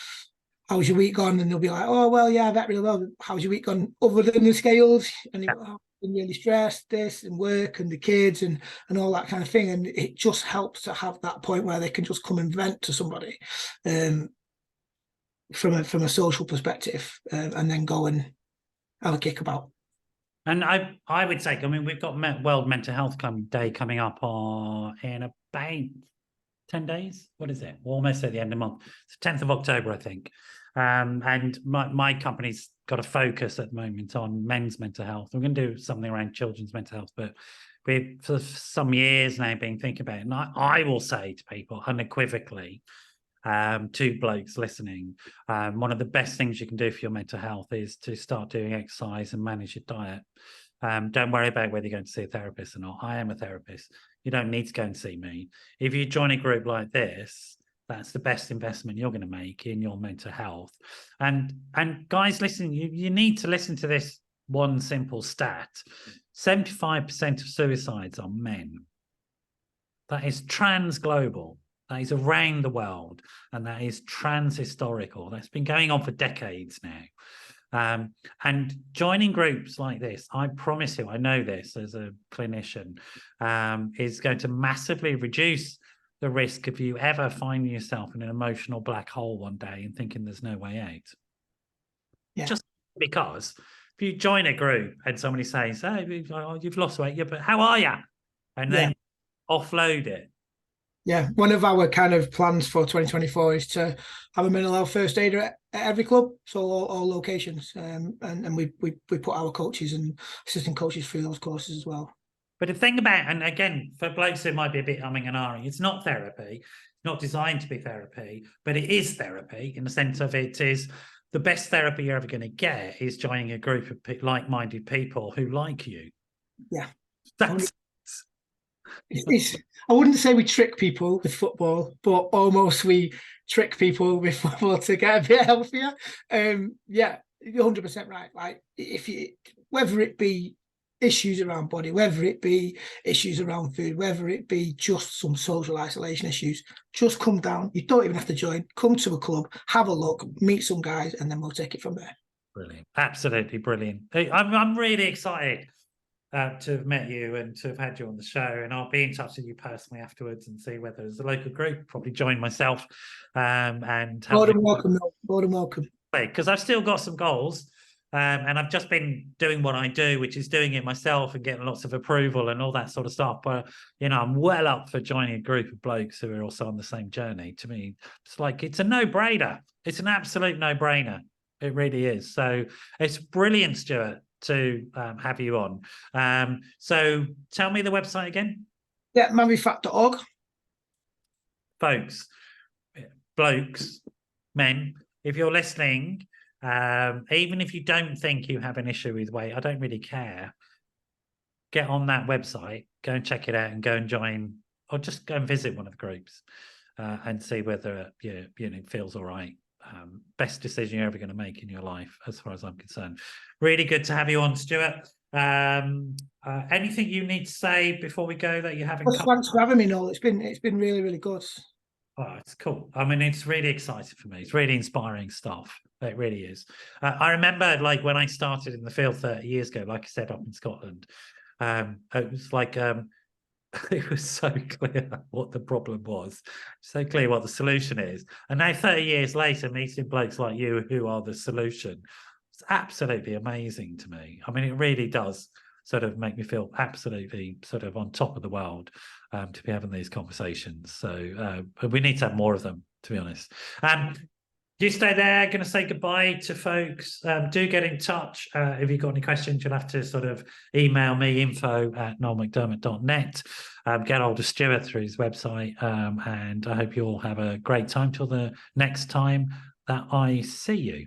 how's your week gone? And they'll be like, oh, well, yeah, that really well. How's your week gone other than the scales? And you're like, oh, I'm really stressed, this and work and the kids and all that kind of thing. And it just helps to have that point where they can just come and vent to somebody from a social perspective, and then go and have a kick about. And I would say, we've got World Mental Health Day coming up in about 10 days. What is it? We're almost at the end of the month. It's the 10th of October, I think. And my company's got a focus at the moment on men's mental health. We're going to do something around children's mental health, but we've for some years now been thinking about it. And I will say to people unequivocally, two blokes listening, one of the best things you can do for your mental health is to start doing exercise and manage your diet. Don't worry about whether you're going to see a therapist or not. I am a therapist. You don't need to go and see me. If you join a group like this, that's the best investment you're going to make in your mental health. And guys, listen, you need to listen to this one simple stat. 75% of suicides are men. That is trans-global. That is around the world, and that is trans-historical. That's been going on for decades now. And joining groups like this, I promise you, I know this as a clinician, is going to massively reduce the risk of you ever finding yourself in an emotional black hole one day and thinking there's no way out. Yeah. Just because if you join a group and somebody says, "Hey, you've lost weight, yeah, but how are you?" and then offload it. Yeah, one of our kind of plans for 2024 is to have a mental health first aider at every club, so all locations, and we put our coaches and assistant coaches through those courses as well. But the thing about, and again, for blokes who might be a bit umming and ahhing, it's not therapy. It's not designed to be therapy, but it is therapy in the sense of it is the best therapy you're ever going to get is joining a group of like-minded people who like you. Yeah. That's... I wouldn't say we trick people with football, but almost we trick people with football to get a bit healthier. Yeah, you're 100% right. Like if you, whether it be issues around body, whether it be issues around food, whether it be just some social isolation issues, just come down. You don't even have to join. Come to a club, have a look, meet some guys, and then we'll take it from there. Brilliant, absolutely brilliant. I'm really excited to have met you and to have had you on the show, and I'll be in touch with you personally afterwards and see whether there's a local group. Probably join myself, and more than welcome. More than welcome. Because I've still got some goals. And I've just been doing what I do, which is doing it myself and getting lots of approval and all that sort of stuff. But, you know, I'm well up for joining a group of blokes who are also on the same journey. To me, it's like, it's a no-brainer. It's an absolute no-brainer. It really is. So it's brilliant, Stuart, to have you on. So tell me the website again. Yeah, manbefat.org. Folks, blokes, men, if you're listening, even if you don't think you have an issue with weight, I don't really care. Get on that website, go and check it out, and go and join, or just go and visit one of the groups and see whether you know feels all right. Best decision you're ever going to make in your life, as far as I'm concerned. Really good to have you on, Stuart. Anything you need to say before we go that you haven't? Thanks for having me, Noel. It's been really, really good. Oh, it's cool. I mean, it's really exciting for me. It's really inspiring stuff. It really is. I remember, like, when I started in the field 30 years ago, like I said, up in Scotland, it was like, it was so clear what the problem was, so clear what the solution is. And now 30 years later, meeting blokes like you who are the solution, it's absolutely amazing to me. I mean, it really does sort of make me feel absolutely sort of on top of the world to be having these conversations. So we need to have more of them, to be honest. You stay there. Going to say goodbye to folks. Do get in touch if you've got any questions. You'll have to sort of email me, info@noelmcdermott.net. Get hold of Stuart through his website, and I hope you all have a great time till the next time that I see you.